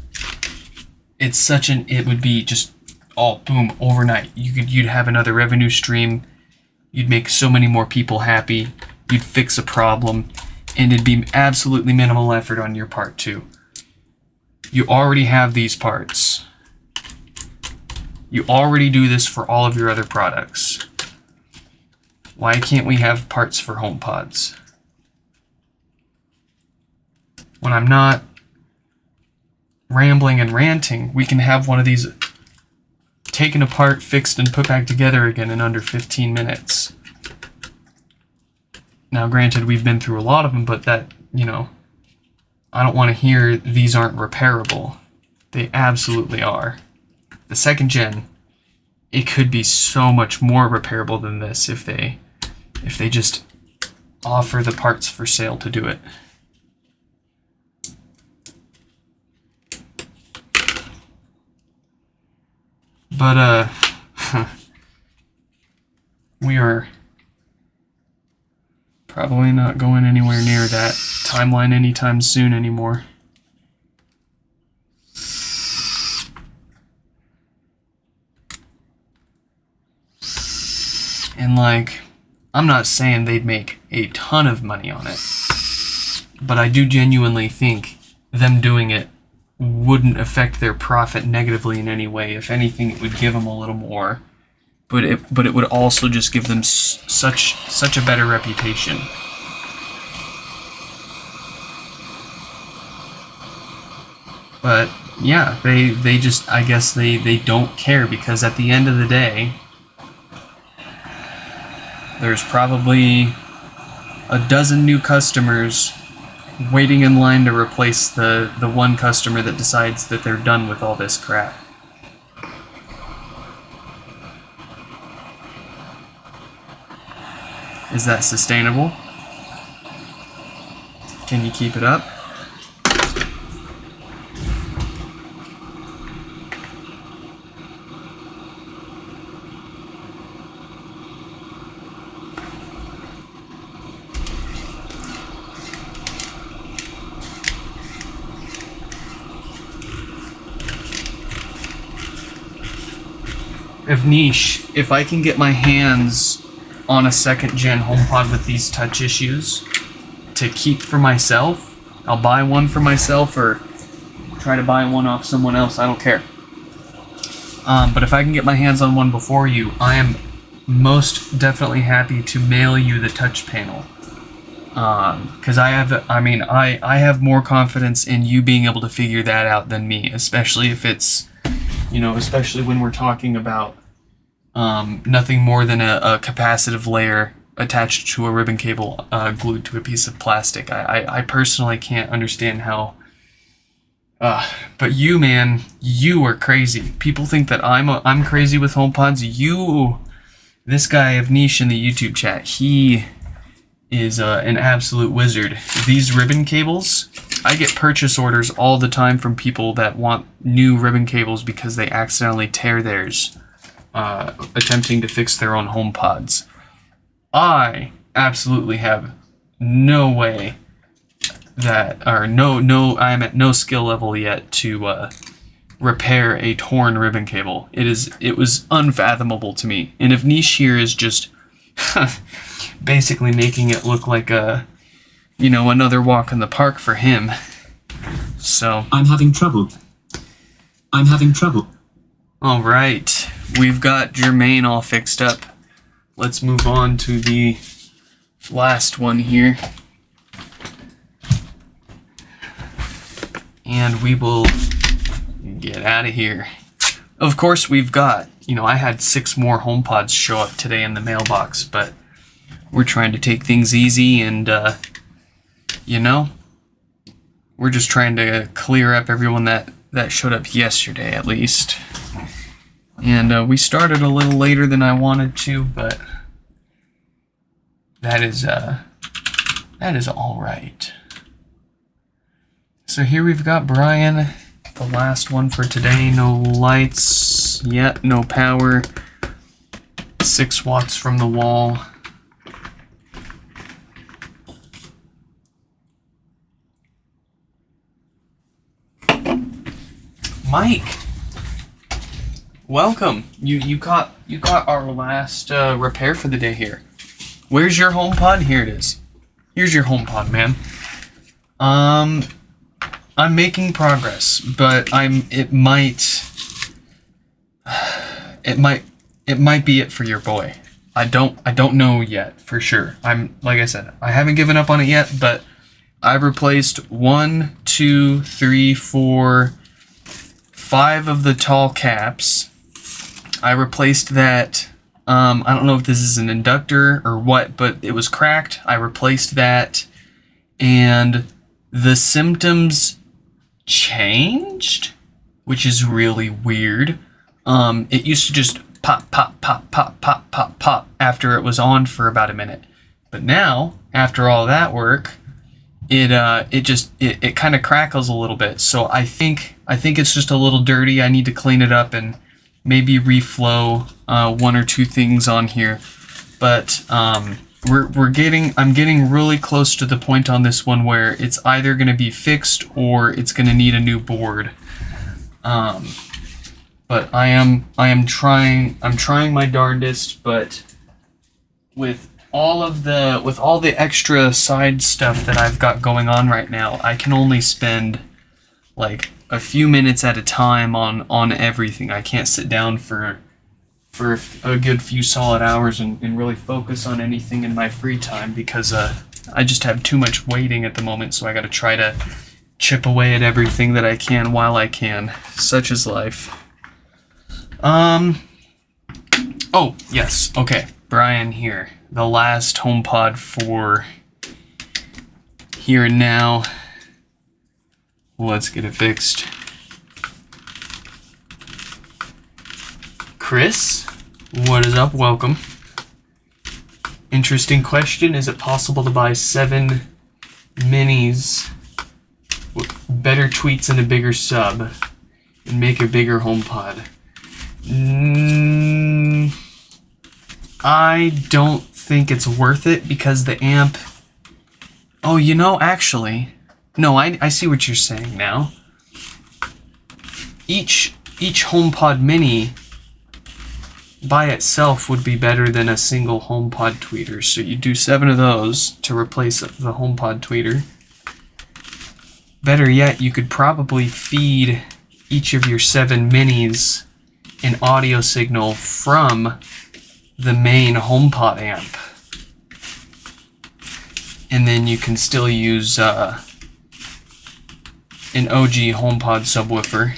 It would be just all boom overnight. You'd have another revenue stream. You'd make so many more people happy. You'd fix a problem, and it'd be absolutely minimal effort on your part too. You already have these parts. You already do this for all of your other products. Why can't we have parts for HomePods? When I'm not rambling and ranting, we can have one of these taken apart, fixed, and put back together again in under 15 minutes. Now, granted, we've been through a lot of them, but that, I don't want to hear these aren't repairable. They absolutely are. The second gen, it could be so much more repairable than this if they just offer the parts for sale to do it. But we are probably not going anywhere near that timeline anytime soon anymore. And I'm not saying they'd make a ton of money on it, but I do genuinely think them doing it wouldn't affect their profit negatively in any way. If anything, it would give them a little more, but it would also just give them such a better reputation. But yeah, they just, I guess they don't care, because at the end of the day, there's probably a dozen new customers waiting in line to replace the one customer that decides that they're done with all this crap. Is that sustainable? Can you keep it up? If I can get my hands on a second gen HomePod with these touch issues to keep for myself, I'll buy one for myself or try to buy one off someone else. I don't care. But if I can get my hands on one before you, I am most definitely happy to mail you the touch panel. Because I have more confidence in you being able to figure that out than me, especially if it's, especially when we're talking about nothing more than a capacitive layer attached to a ribbon cable glued to a piece of plastic. I personally can't understand how. But you, man, you are crazy. People think that I'm crazy with HomePods. This guy Avnish in the YouTube chat, he is an absolute wizard. These ribbon cables, I get purchase orders all the time from people that want new ribbon cables because they accidentally tear theirs, attempting to fix their own HomePods. I absolutely have no way I'm at no skill level yet to repair a torn ribbon cable. It was unfathomable to me. And if Niche here is just basically making it look like another walk in the park for him. So I'm having trouble. All right, we've got Jermaine all fixed up. Let's move on to the last one here. And we will get out of here. Of course, we've got, I had 6 more HomePods show up today in the mailbox, but we're trying to take things easy and, we're just trying to clear up everyone that showed up yesterday, at least. And we started a little later than I wanted to, but that is all right. So here we've got Brian, the last one for today. No lights yet, no power. 6 watts from the wall. Mike, welcome. You caught our last repair for the day here. Where's your HomePod? Here it is. Here's your HomePod, man. I'm making progress, but it might be it for your boy. I don't know yet for sure. Like I said, I haven't given up on it yet, but I've replaced 1, 2, 3, 4, 5 of the tall caps. I replaced that. I don't know if this is an inductor or what, but it was cracked. I replaced that, and the symptoms changed, which is really weird. It used to just pop, pop, pop, pop, pop, pop, pop after it was on for about a minute. But now, after all that work, it kind of crackles a little bit. So I think it's just a little dirty. I need to clean it up and maybe reflow 1 or 2 things on here. But I'm getting really close to the point on this one where it's either going to be fixed or it's going to need a new board. But I am trying my darndest, but with all the extra side stuff that I've got going on right now, I can only spend like a few minutes at a time on everything. I can't sit down for a good few solid hours and really focus on anything in my free time because I just have too much waiting at the moment, so I gotta try to chip away at everything that I can while I can. Such is life. Oh, yes, okay. Brian here. The last HomePod for here and now. Let's get it fixed. Chris, what is up? Welcome. Interesting question. Is it possible to buy 7 minis with better tweets and a bigger sub and make a bigger HomePod? I don't think it's worth it because the amp... Oh, actually... No, I see what you're saying now. Each HomePod mini by itself would be better than a single HomePod tweeter. So you do 7 of those to replace the HomePod tweeter. Better yet, you could probably feed each of your 7 minis an audio signal from the main HomePod amp. And then you can still use an OG HomePod subwoofer.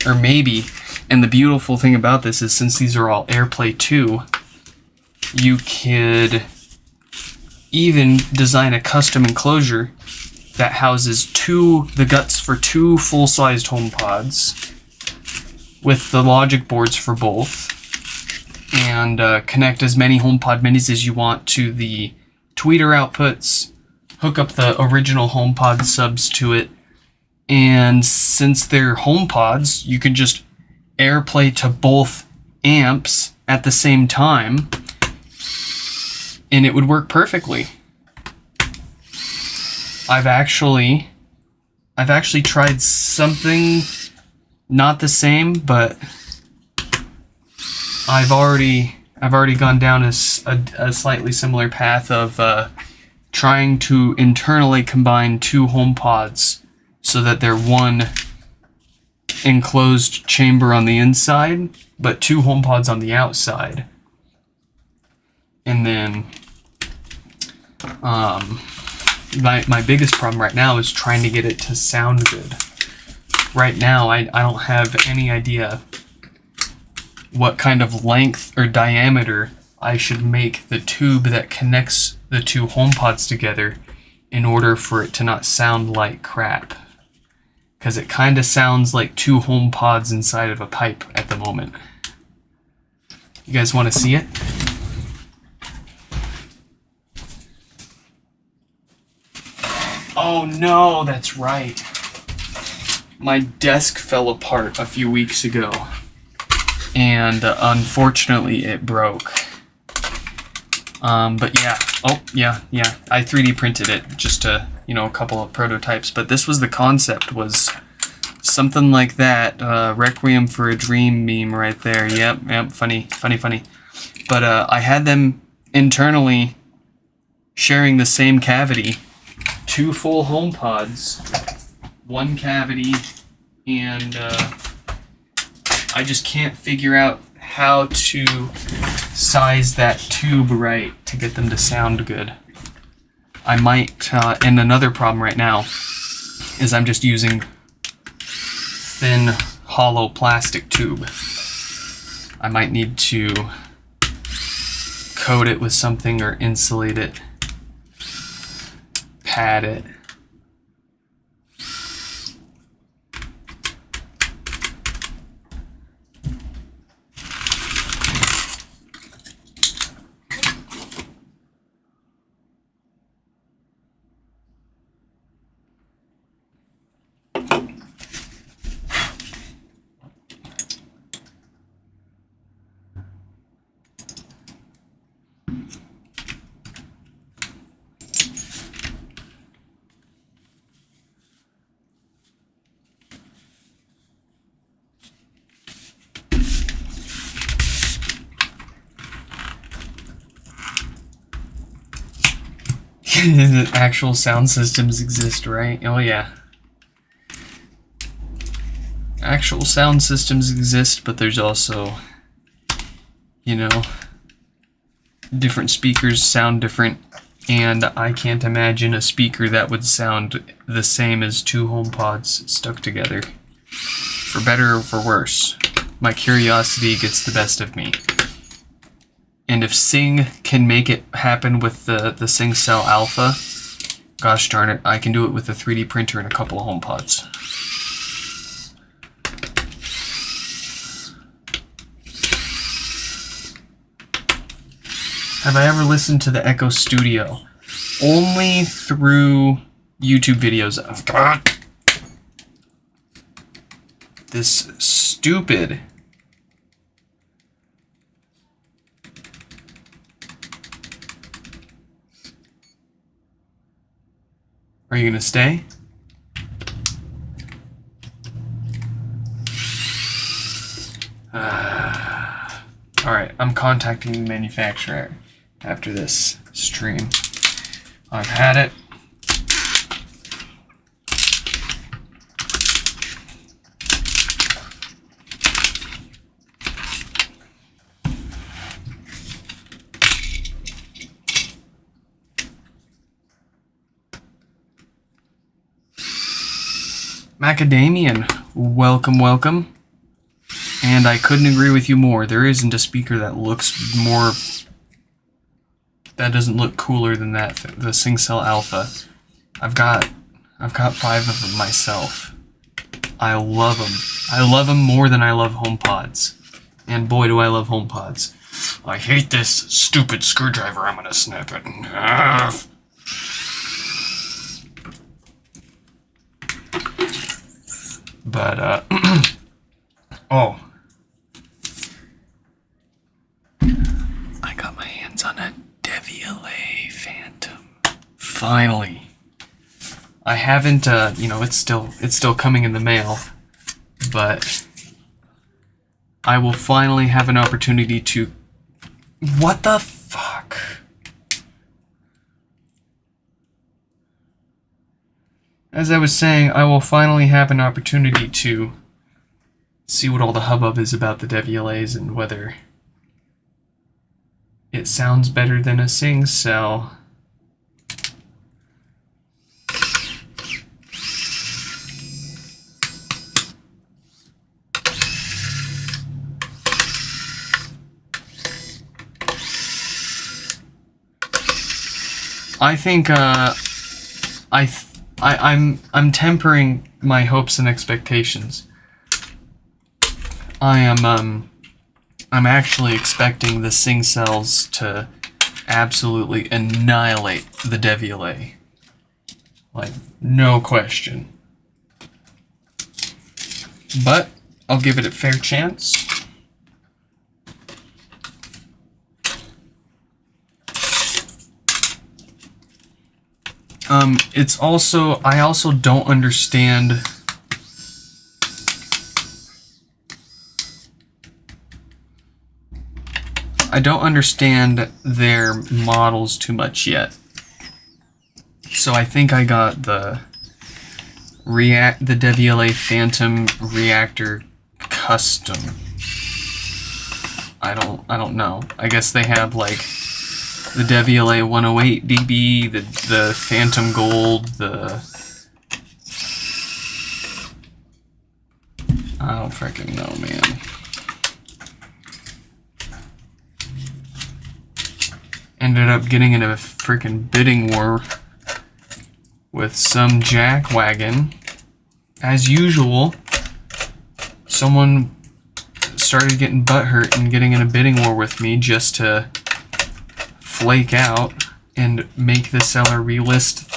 Or maybe, and the beautiful thing about this is since these are all AirPlay 2, you could even design a custom enclosure that houses the guts for 2 full-sized HomePods with the logic boards for both, and connect as many HomePod minis as you want to the tweeter outputs, hook up the original HomePod subs to it, and since they're HomePods, you can just AirPlay to both amps at the same time, and it would work perfectly. I've actually tried something not the same, but I've already gone down a slightly similar path of trying to internally combine 2 HomePods so that they're one enclosed chamber on the inside, but 2 HomePods on the outside. And then my biggest problem right now is trying to get it to sound good. Right now, I don't have any idea what kind of length or diameter I should make the tube that connects the 2 HomePods together in order for it to not sound like crap. Because it kind of sounds like 2 HomePods inside of a pipe at the moment. You guys want to see it? Oh no, that's right. My desk fell apart a few weeks ago, and unfortunately it broke. But yeah, I 3D printed it, just a couple of prototypes, but this was the concept, was something like that. Requiem for a Dream meme right there. Yep, funny. But I had them internally sharing the same cavity. 2 full HomePods, 1 cavity, and I just can't figure out how to size that tube right to get them to sound good. I might, and another problem right now is I'm just using thin, hollow plastic tube. I might need to coat it with something or insulate it. Pad it. Actual sound systems exist, right? Oh yeah. Actual sound systems exist, but there's also, different speakers sound different, and I can't imagine a speaker that would sound the same as 2 HomePods stuck together. For better or for worse, my curiosity gets the best of me. And if Sing can make it happen with the SingCell Alpha, gosh darn it, I can do it with a 3D printer and a couple of HomePods. Have I ever listened to the Echo Studio? Only through YouTube videos. This stupid... Are you gonna stay? Alright, I'm contacting the manufacturer after this stream. I've had it. Macadamian, welcome, welcome. And I couldn't agree with you more. There isn't a speaker that looks more... that doesn't look cooler than that, the SingCell Alpha. I've got 5 of them myself. I love them. I love them more than I love HomePods. And boy, do I love HomePods. I hate this stupid screwdriver. I'm gonna snap it in half. But, oh. I got my hands on a DeviaLay Phantom. Finally. I haven't, it's still coming in the mail, but I will finally have an opportunity to... What the fuck? As I was saying, I will finally have an opportunity to see what all the hubbub is about the DeviaLays and whether it sounds better than a SingCell. I think I'm tempering my hopes and expectations. I'm actually expecting the SingCells to absolutely annihilate the DeviaLay. Like, no question. But I'll give it a fair chance. It's also, I also don't understand their models too much yet. So I think I got the DeviaLay Phantom Reactor Custom. I don't know. I guess they have like the DeviaLay 108 dB, the Phantom Gold, I don't freaking know, man. Ended up getting in a freaking bidding war with some jackwagon. As usual, someone started getting butthurt and getting in a bidding war with me just to flake out and make the seller relist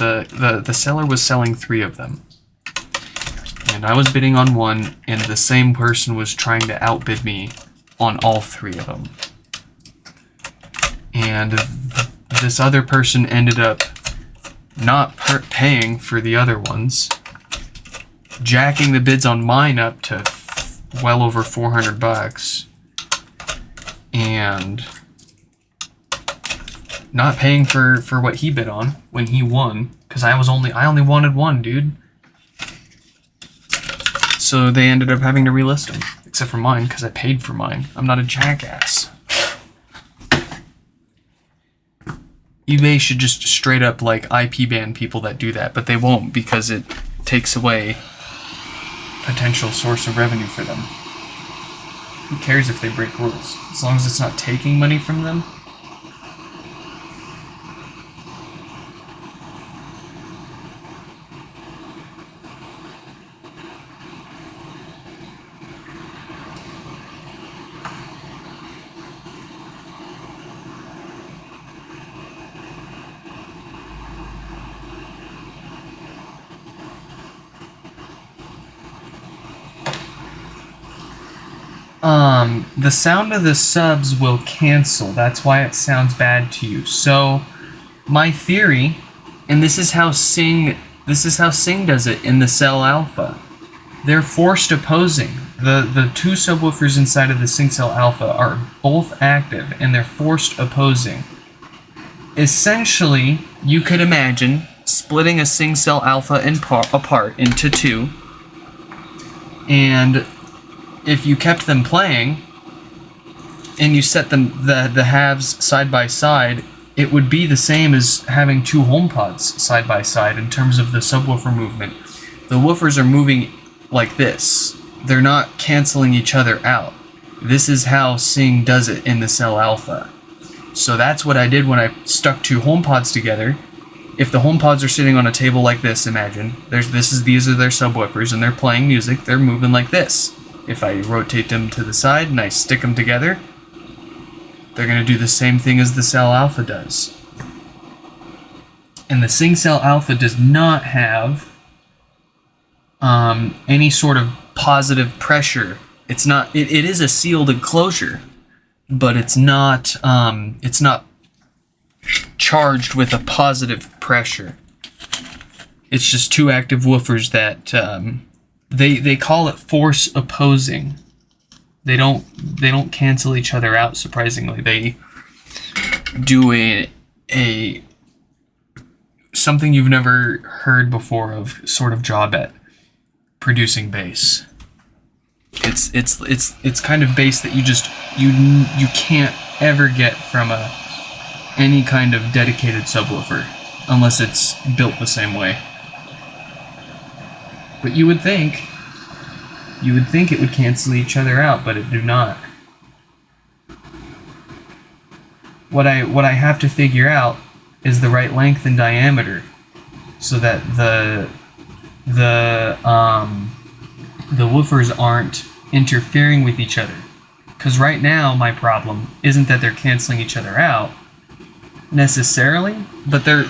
the seller was selling 3 of them. And I was bidding on 1, and the same person was trying to outbid me on all 3 of them. And this other person ended up not paying for the other ones, jacking the bids on mine up to well over $400, and not paying for what he bid on when he won, because I only wanted 1, dude. So they ended up having to relist them, except for mine, because I paid for mine. I'm not a jackass. eBay should just straight up like IP ban people that do that, but they won't, because it takes away potential source of revenue for them. Who cares if they break rules? As long as it's not taking money from them. The sound of the subs will cancel. That's why it sounds bad to you. So, my theory, and this is how Sing does it in the Cell Alpha. They're forced opposing. The 2 subwoofers inside of the SingCell Alpha are both active, and they're forced opposing. Essentially, you could imagine splitting a SingCell Alpha apart into 2, and if you kept them playing, and you set them the halves side by side, it would be the same as having 2 HomePods side by side in terms of the subwoofer movement. the woofers are moving like this. They're not canceling each other out. This is how Sing does it in the Cell Alpha. So that's what I did when I stuck two HomePods together. If the HomePods are sitting on a table like this, imagine, these are their subwoofers and they're playing music, they're moving like this. If I rotate them to the side and I stick them together, they're going to do the same thing as the Cell Alpha does. And the Sing Cell Alpha does not have any sort of positive pressure. It's not. It is a sealed enclosure, but it's not charged with a positive pressure. It's just two active woofers that they call it force opposing. They don't cancel each other out. Surprisingly, they do a something you've never heard before of sort of job at producing bass. It's kind of bass that you can't ever get from any kind of dedicated subwoofer unless it's built the same way. But you would think it would cancel each other out, but it do not. What I have to figure out is the right length and diameter so that the woofers aren't interfering with each other. Because right now my problem isn't that they're canceling each other out necessarily, but they're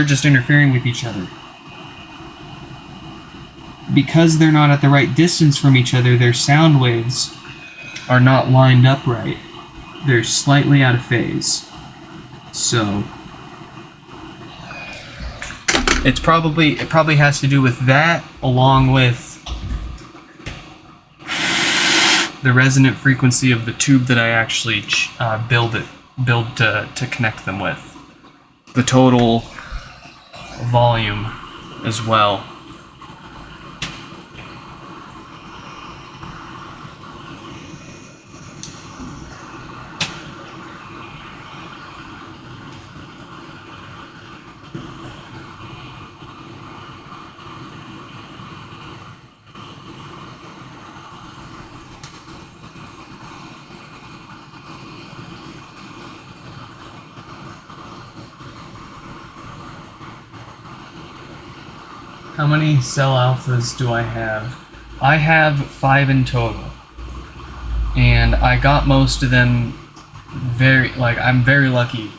just interfering with each other. Because they're not at the right distance from each other, their sound waves are not lined up right. They're slightly out of phase. So it probably has to do with that, along with the resonant frequency of the tube that I actually build to connect them with. The total volume as well. How many Cell Alphas do I have? I have 5 in total. And I got most of them I'm very lucky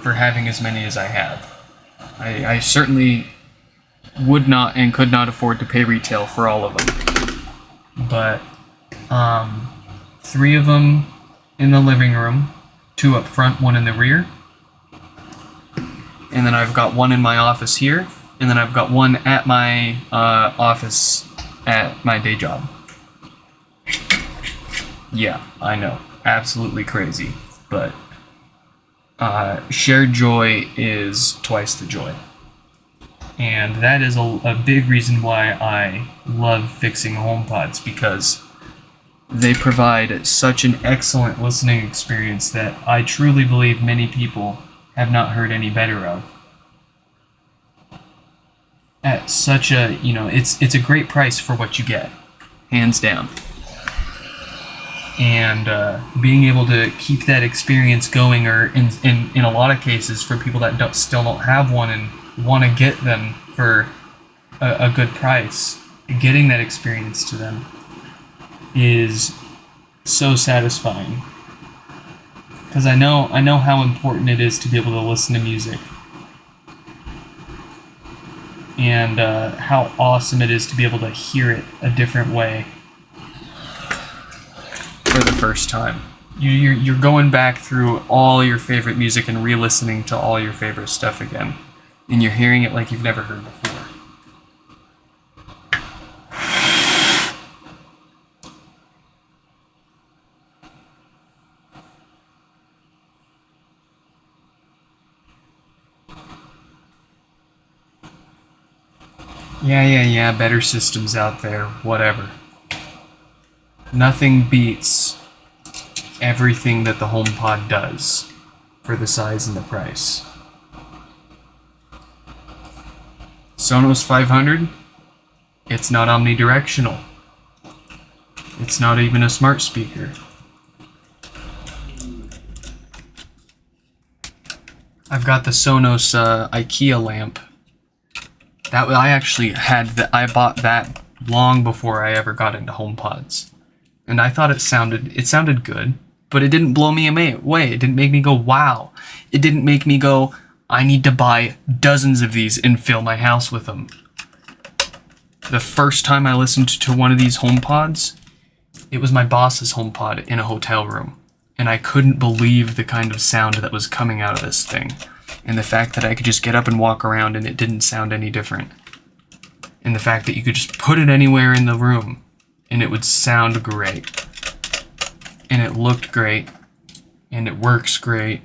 for having as many as I have. I certainly would not and could not afford to pay retail for all of them. But 3 of them in the living room, 2 up front, 1 in the rear. And then I've got 1 in my office here. And then I've got 1 at my office at my day job. Yeah, I know. Absolutely crazy. But shared joy is twice the joy. And that is a big reason why I love fixing HomePods, because they provide such an excellent listening experience that I truly believe many people have not heard any better of. At such a, it's a great price for what you get, hands down. And being able to keep that experience going, or in a lot of cases for people that still don't have one and want to get them for a good price, getting that experience to them is so satisfying. Because I know how important it is to be able to listen to music. And how awesome it is to be able to hear it a different way for the first time. You're going back through all your favorite music and re-listening to all your favorite stuff again. And you're hearing it like you've never heard before. Yeah, better systems out there, whatever. Nothing beats everything that the HomePod does for the size and the price. Sonos 500, It's not omnidirectional. It's not even a smart speaker. I've got the Sonos IKEA lamp. That I actually had that. I bought that long before I ever got into HomePods, and I thought it sounded good, but it didn't blow me away. It didn't make me go wow. It didn't make me go, I need to buy dozens of these and fill my house with them. The first time I listened to one of these HomePods, it was my boss's HomePod in a hotel room, and I couldn't believe the kind of sound that was coming out of this thing, and the fact that I could just get up and walk around and it didn't sound any different, and the fact that you could just put it anywhere in the room and it would sound great, and it looked great, and it works great,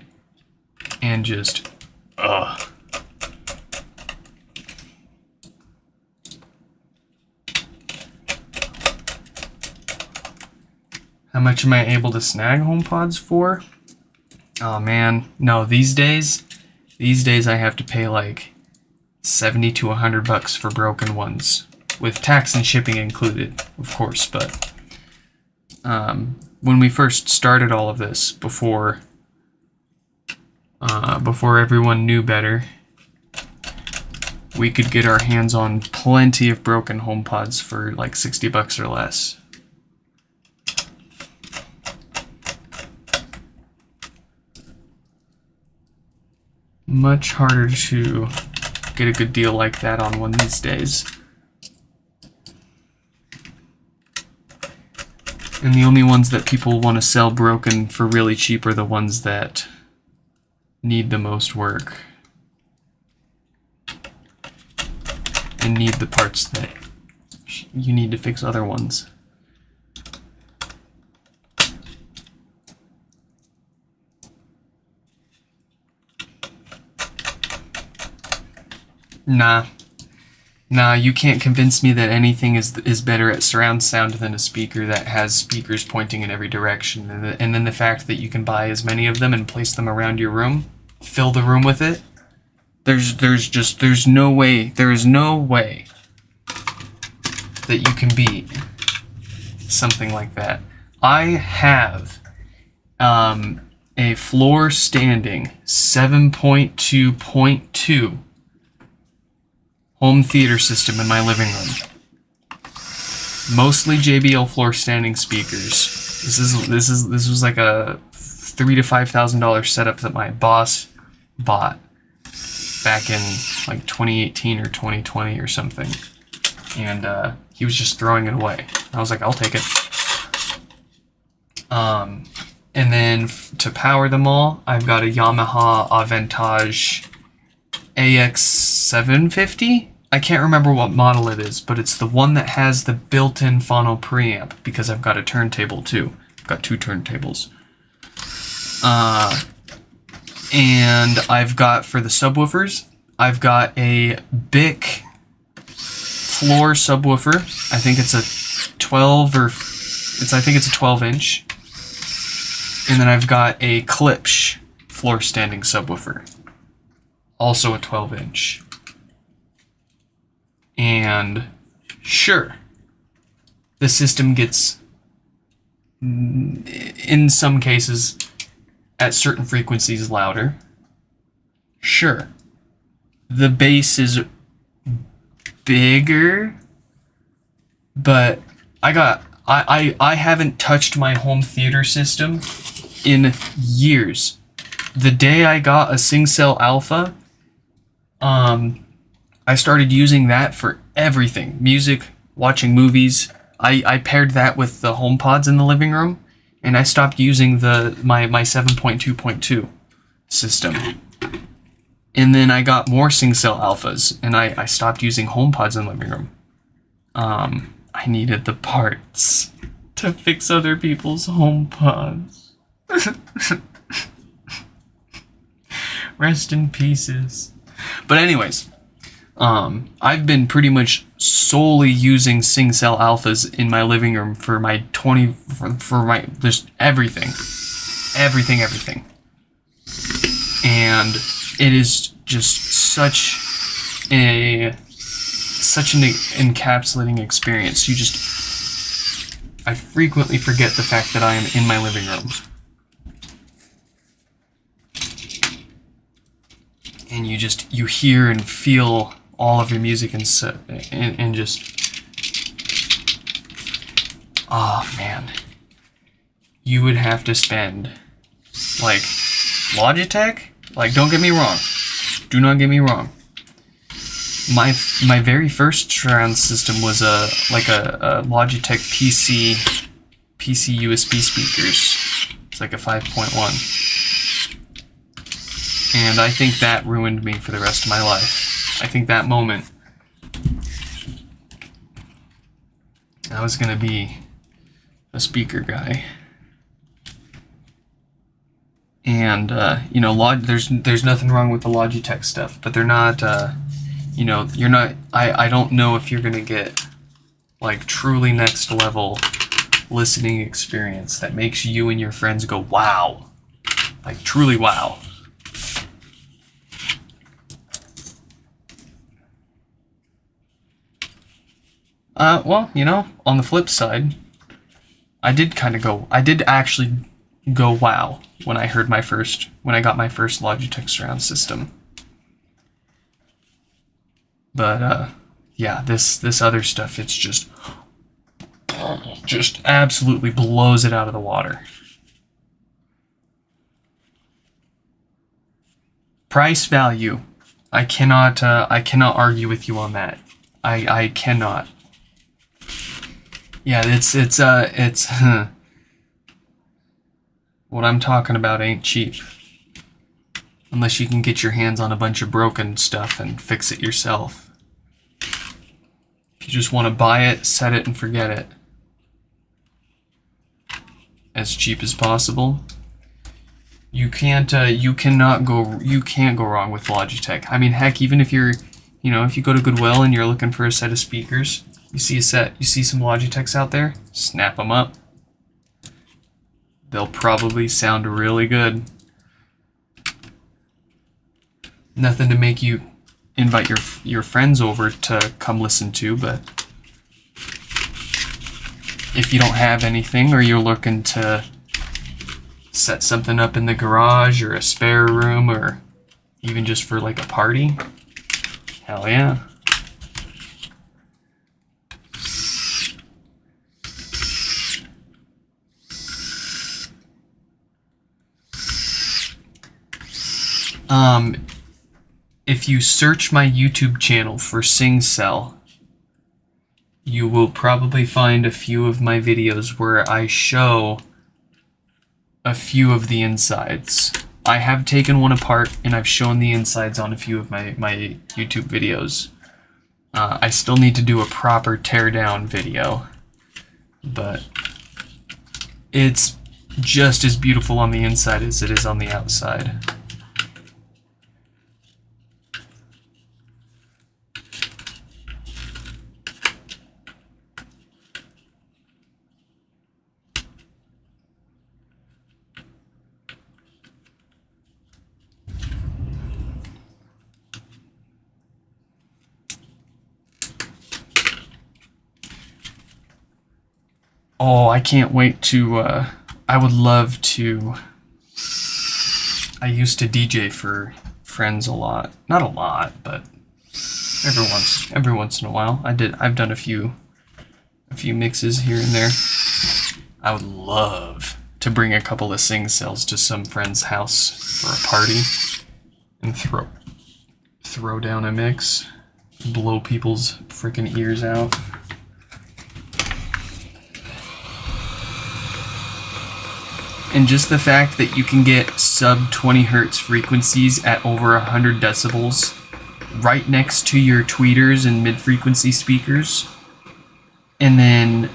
and just, ugh. How much am I able to snag HomePods for? Oh man, no, these days I have to pay like 70 to $100 for broken ones, with tax and shipping included, of course, but when we first started all of this, before everyone knew better, we could get our hands on plenty of broken HomePods for like $60 or less. Much harder to get a good deal like that on one these days. And the only ones that people want to sell broken for really cheap are the ones that need the most work and need the parts that you need to fix other ones. Nah, you can't convince me that anything is better at surround sound than a speaker that has speakers pointing in every direction. And then the fact that you can buy as many of them and place them around your room, fill the room with it. There's no way that you can beat something like that. I have a floor standing 7.2.2 home theater system in my living room. Mostly JBL floor standing speakers. This was like a $3,000 to $5,000 setup that my boss bought back in like 2018 or 2020 or something, and he was just throwing it away. I was like, I'll take it. And then to power them all, I've got a Yamaha Avantage AX750. I can't remember what model it is, but it's the one that has the built-in phono preamp, because I've got a turntable too. I've got two turntables. And I've got, for the subwoofers, I've got a Bic floor subwoofer. I think it's a 12-inch. And then I've got a Klipsch floor standing subwoofer, also a 12-inch. And sure, the system gets, in some cases, at certain frequencies, louder. Sure, the bass is bigger, but I haven't touched my home theater system in years. The day I got a SingCell Alpha, I started using that for everything. Music, watching movies. I paired that with the HomePods in the living room, and I stopped using my 7.2.2 system. And then I got more SingCell Alphas, and I stopped using HomePods in the living room. I needed the parts to fix other people's HomePods. Rest in pieces. But anyways, I've been pretty much solely using SingCell Alphas in my living room for my just everything. And it is just such a such an encapsulating experience. I frequently forget the fact that I am in my living room. And you hear and feel all of your music and just, oh man. You would have to spend, like, Logitech? Like, don't get me wrong. Do not get me wrong. My very first surround system was a Logitech PC USB speakers. It's like a 5.1. And I think that ruined me for the rest of my life. I think that moment, I was gonna be a speaker guy. And you know, there's nothing wrong with the Logitech stuff, but they're not. You know, you're not. I don't know if you're gonna get like truly next level listening experience that makes you and your friends go wow, like truly wow. Well, you know, on the flip side, I did actually go wow when I got my first Logitech surround system. But yeah, this other stuff, it's just absolutely blows it out of the water. Price value, I cannot argue with you on that. I cannot. Yeah, it's what I'm talking about ain't cheap. Unless you can get your hands on a bunch of broken stuff and fix it yourself. If you just want to buy it, set it, and forget it. As cheap as possible. You can't go wrong with Logitech. I mean, heck, even if if you go to Goodwill and you're looking for a set of speakers, you see some Logitechs out there, snap them up. They'll probably sound really good. Nothing to make you invite your friends over to come listen to, but if you don't have anything or you're looking to set something up in the garage or a spare room or even just for like a party, hell yeah. If you search my YouTube channel for SingCell, you will probably find a few of my videos where I show a few of the insides. I have taken one apart and I've shown the insides on a few of my YouTube videos. I still need to do a proper teardown video, but it's just as beautiful on the inside as it is on the outside. Oh, I can't wait to, I would love to, I used to DJ for friends a lot. Not a lot, but every once in a while. I've done a few mixes here and there. I would love to bring a couple of SingCells to some friend's house for a party and throw down a mix, blow people's freaking ears out. And just the fact that you can get sub 20 hertz frequencies at over 100 decibels right next to your tweeters and mid-frequency speakers, and then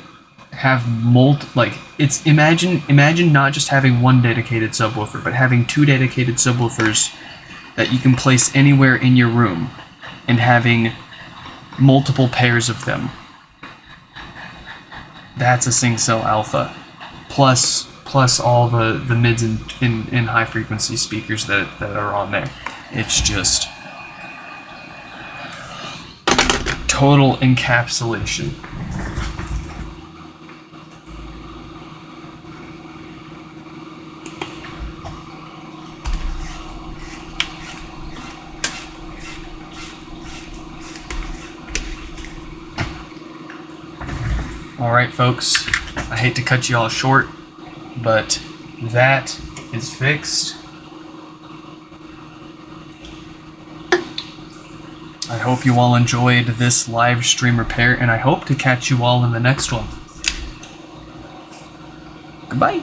have imagine not just having one dedicated subwoofer, but having two dedicated subwoofers that you can place anywhere in your room, and having multiple pairs of them. That's a SingCell Alpha. Plus all the mids and high frequency speakers that are on there. It's just total encapsulation. Alright folks, I hate to cut you all short, but that is fixed. I hope you all enjoyed this live stream repair, and I hope to catch you all in the next one. Goodbye.